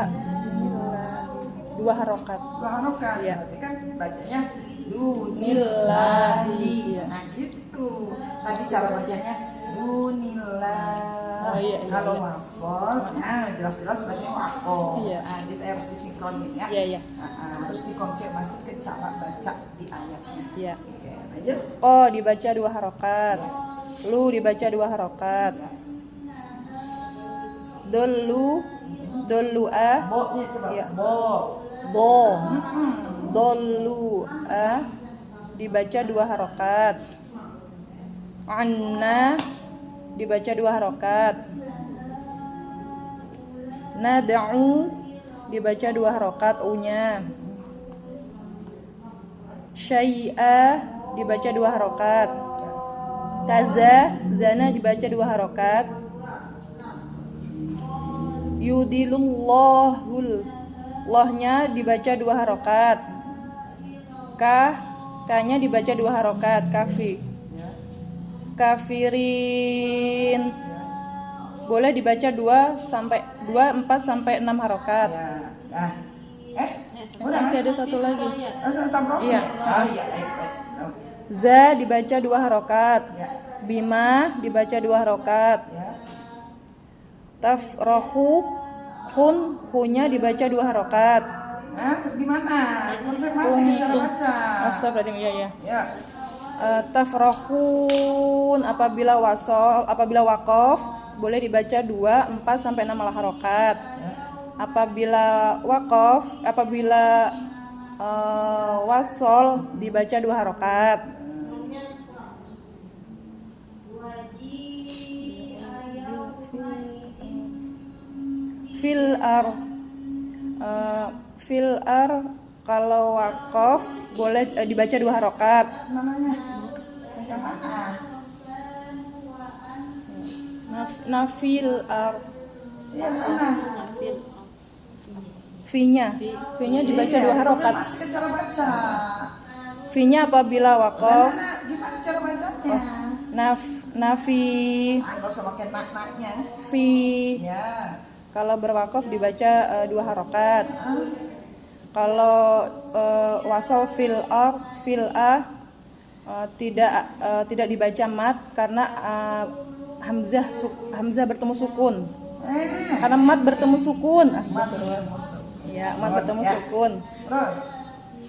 dinillah 2 harokat. 2 harokat. Iya. Berarti kan bacanya dunillahi. Nillahi. Nah, gitu. Tadi cara bacanya dunillah. Oh, iya, iya, Kalau iya. wasol, jelas-jelas bacanya wakof. Iya. Nah, kita harus disinkronin ya. Iya, iya. Harus dikonfirmasi ke cara baca di ayatnya. Iya. Oke, lanjut. Oh, dibaca 2 harokat. Lu dibaca 2 harokat. Dolu Bo-nya coba. Iya. Bo. dolu dibaca 2 harokat. Anna dibaca 2 harokat. Nad'u dibaca 2 harokat u-nya. Syai'a dibaca 2 harokat. Zana dibaca 2 harokat. Yudilullahul, lohnya dibaca 2 harokat. K-nya dibaca 2 harokat. Kafirin boleh dibaca 2, 4 sampai 6 harokat. Ya. Nah. Udah. Masih ada satu lagi. Langsung tambah. Iya. Iya. Za dibaca 2 harokat. Ya. Bima dibaca 2 harokat. Ya. Tafrahu, hu-nya dibaca 2 harokat. Nah, gimana? Konfirmasi cara baca. Astagfirullahaladzim, iya. Ya. Tafrahun apabila wakof boleh dibaca 2, 4 sampai 6 harokat. Apabila wasol dibaca 2 harokat. Fil ar kalau wakof boleh dibaca 2 harokat. Namanya? Yang mana? Nafil ar Yang mana? V-nya dibaca 2 harokat. Masih ke cara baca. V-nya apabila wakof. Gimana cara bacanya? Nafi Nggak usah pakai nak-naknya. fi. Ya. Kalau berwakof dibaca 2 harokat. Kalau wasol fil a tidak dibaca mat karena hamzah bertemu sukun. Karena mat bertemu sukun. Astagfirullah. Ya, mat bertemu sukun. Terus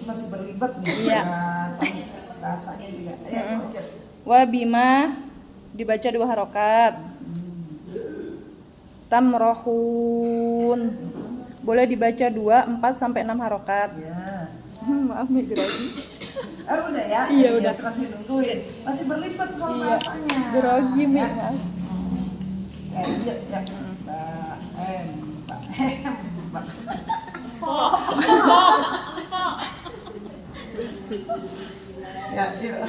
masih berlibat nih. Iya. Bahasanya juga. Ya, lanjut. Wa bima dibaca 2 harokat. Tamrohun boleh dibaca 2, 4 sampai 6 harokat. Ya. Maaf nih grogi. Udah ya? Iya, udah. Masih nungguin. Masih berlibat soal Iya. bahasanya. Grogi Mi, Ya. maaf. Ya. Mbak. Ya, yuk.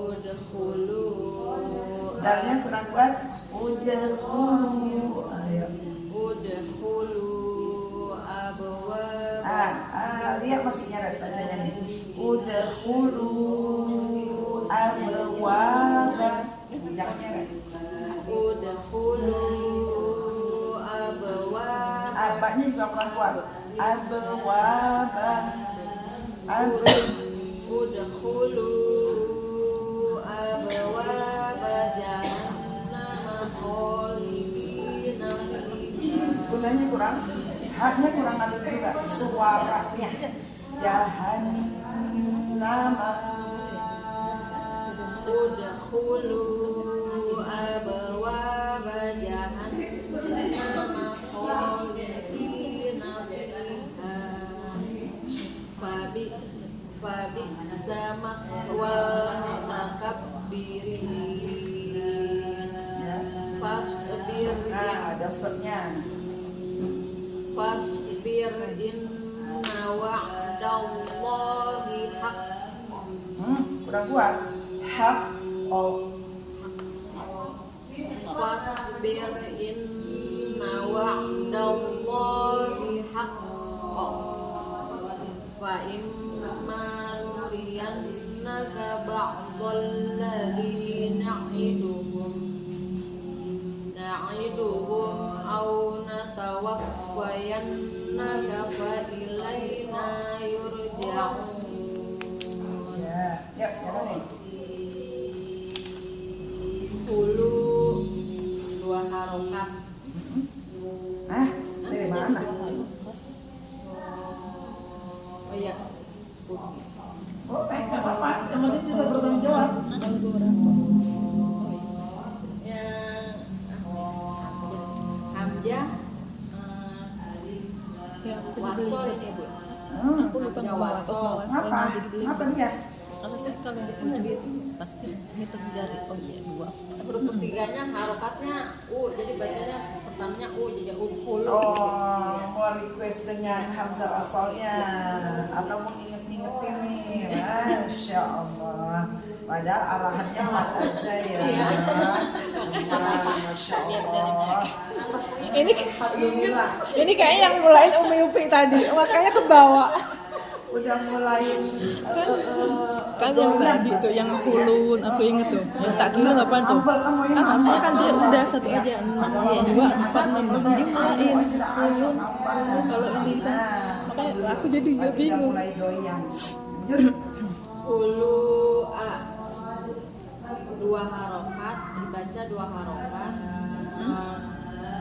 Udkhulu Dalnya kurang kuat. Udah hulu. Ayo. Lihat masih nyeret bacanya nih. Udkhulu abwaba. Jangan nyeret. Udkhulu abwaba. Abanya juga kurang kuat. Abwaba. Udkhulu abwaba jahannam khalidina fiha. Gunanya kurang. Haknya kurang halus juga. Suaranya. Jahannam. Udkhulu abwaba jahannam khalidina fiha. Fabi sama wal mutakabbirin. Fasbir Ada setnya. Fasbir inna wa'dallahi haq. Kurang kuat. Hak. Fasbir inna wa'dallahi haq. Fa imma nuriyannaka ba'dal ladzi na'iduhum aw natawaffayannaka fa ilaina yurja'un. Ya, yang mana? Hulu 2 harokat. Dari mana? Oh iya. Oh, nggak apa-apa. Yang penting bisa bertanggung jawab. Yang Hamzah wasol ini Bu. Aku lupa ngomong Kenapa? soalnya jadi beli. Kenapa dia? Kalau sih kalau yang ujung pasti ngitung jari. Oh iya 2. Huruf ketiganya harokatnya U, jadi bacanya pertamanya U jadi udkhulu. Oh, mau request dengan hamzah asalnya atau mau inget-ingetin nih, Masya Allah. Padahal arahannya mat aja ya. Masya Allah. Alhamdulillah. Ini kayaknya yang mulai Umi Upi tadi, makanya ke bawah. Udah mulai Kan yang tadi tuh yang kulun, aku inget tuh. Yang tak kulun apa tuh? Kan harusnya kan dia udah satu aja 6, 2, 4, 6 dia mulain kulun. Kalau ini kan makanya aku jadi juga Udah bingung. mulai doyan. Lanjut. Hulu A 2 harokat, dibaca 2 harokat.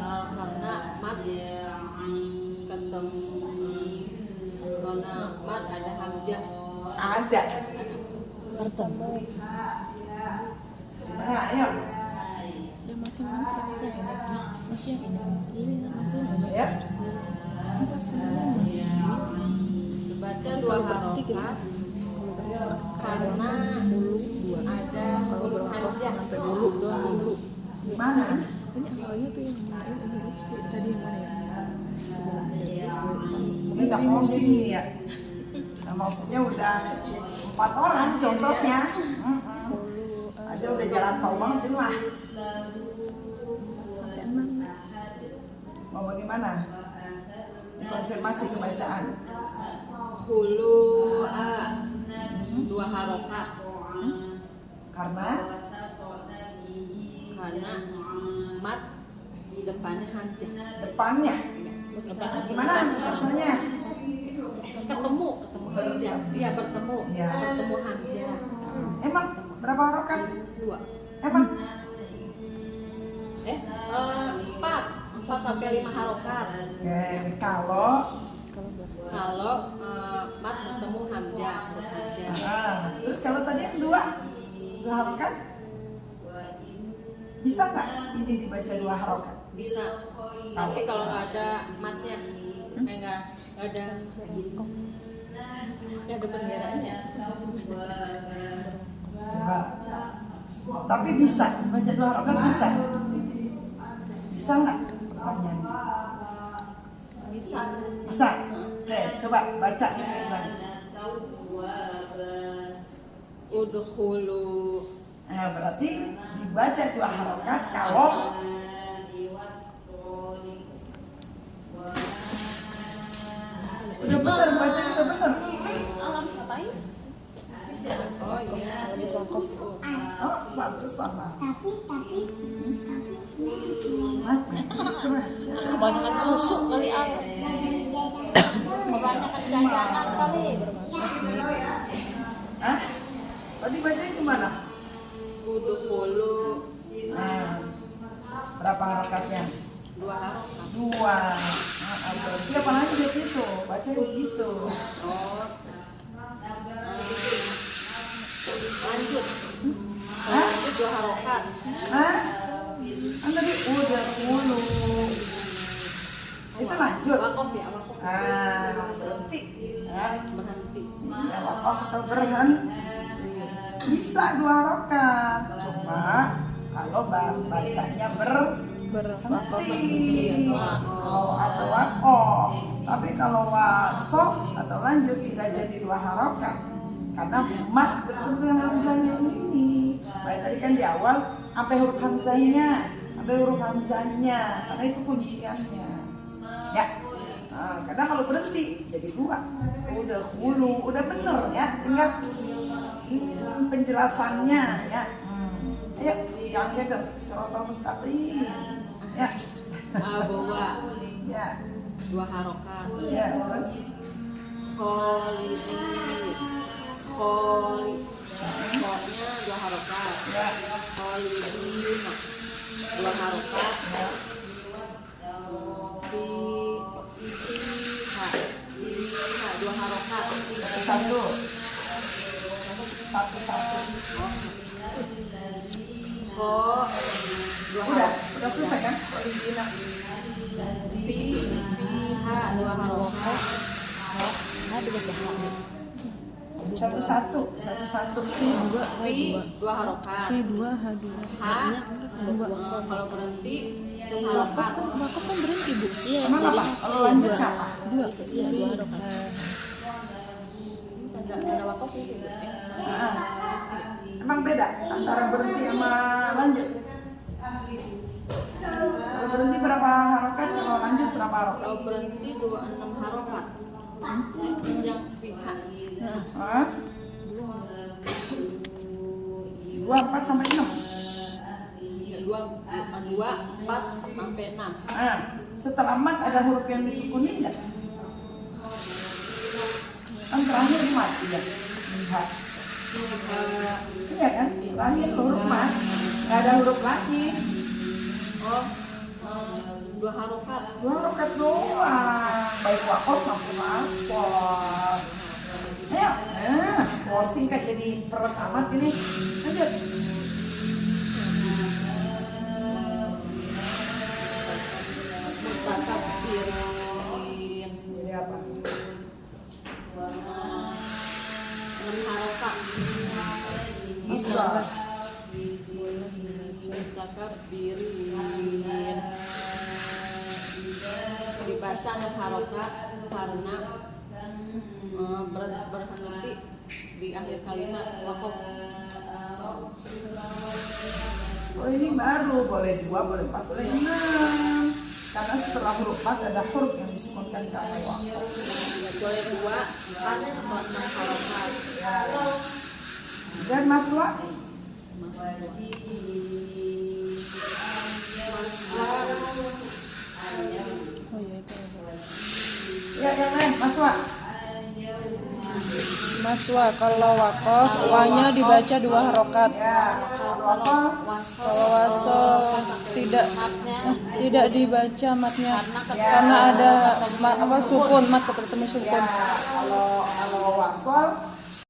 Karena mat ketemu karena mat ada hamzah. Ada. Bertemu. Mana? Ayo. Ya masih yang ini. Masih yang ini. Iya, masih yang ini. Ya. Dibaca 2 harokat karena ada huruf hamzah. Sampai dulu doang dulu. Gimana? Ini awalnya tuh yang main Umi Upi tadi yang mana ya? Sebelah ada sebelah depan. Ini udah closing nih ya. Nah, maksudnya udah 4 orang contohnya. Ada udah jalan tol banget ini mah. Sampai 6. Mau bagaimana? Konfirmasi kebacaan. Hulu A 2 harokat Karena mat depannya hamzah. depannya. Gimana maksudnya? Ketemu hamzah. Iya bertemu. Iya. Bertemu hamzah. Emang berapa harokat? 2. Emang 4 sampai 5 harokat. Oke, kalau Mat bertemu hamzah, terus kalau tadi yang 2 harokat bisa nggak ini dibaca 2 harokat? bisa. Tapi kalau nggak ada matnya, nggak ada benderanya. Coba. Tapi bisa baca 2 harokat bisa. Bisa nggak? Pertanyaannya. Bisa. Bisa. Oke, coba baca gimana? Udkhulu. Nah, berarti dibaca 2 harokat kalau Udah benar, baca udah benar. Habis ngapain? Oh iya. Oh, bagus sama. Tapi Kebanyakan susu kali apa? Kebanyakan jajanan kali. Hah? Tadi bacanya gimana? Kudu pulu Nah, berapa harokatnya? 2 harokat. 2. Nah, berarti apa lagi dari itu? Baca begitu. Oh. Lanjut. Hah? Lanjut 2 harokat. Hah? Kan tadi udah mulu. Itu lanjut. Wakof ya, wakof. Berhenti. Ya, Berhenti. ya wakaf atau berhenti. Bisa 2 harokat. Cuma kalau bacanya berhenti. Atau wakof. Tapi kalau wasof atau lanjut tidak jadi 2 harokat. Karena mat bertemu dengan hamzahnya ini. Baik tadi kan di awal sampai huruf hamzahnya, karena itu kunciannya. Ya. Nah, karena kalau berhenti jadi 2. Udah hulu, udah bener ya. Ingat penjelasannya ya. Ayo, jangan keder. Shiratal mustaqim. Ya. Bawa Ya. 2 harokat. Ya, terus Kolnya 2 harokat. ya. Kolidin 2 harokat. Fiha 2 harokat. Satu. Ko 2 Udah harokat. selesai kan? Kolidina. Fiha 2 harokat. Satu. Fi 2 harokat. V2 H2. Ha kalau berhenti 2 harokat. Wakaf kan berhenti Bu. Iya, Emang jadi apa? Kalau lanjut apa? 2. iya 2 harokat. Tanda wakof itu. Nah, emang beda antara berhenti sama lanjut? Kalau berhenti berapa harokat? Kalau lanjut berapa harokat? Kalau berhenti 26 harokat. Yang fiha. Hah? 2, 4 sampai 6. 2, 4 sampai 6. Nah, setelah mat ada huruf yang disukunin nggak? Kan terakhir mat ya. Lihat. Iya kan? Terakhir huruf mat, nggak ada huruf lagi. Oh, 2 harokat. 2 harokat doang. Baik wakof maupun asal. Ayo, closing kan jadi perut amat ini. Lanjut. Mutakabirin Jadi apa? 6 harokat. Bisa. Mutakabirin dibaca 6 harokat karena berhenti di akhir kalimat wakof. Oh ini baru, boleh 2, boleh 4, boleh 6. Karena setelah huruf mat ada huruf yang disukunkan karena wakof. Boleh 2, 4 atau 6 harokat. Dan maswa Oh iya itu. ya yang lain maswa. Maswa kalau wakaf wanya dibaca 2 harokat. Ya, wasol. Kalau wasol tidak dibaca matnya karena ada sukun, mat ketemu sukun. Ya, kalau wasol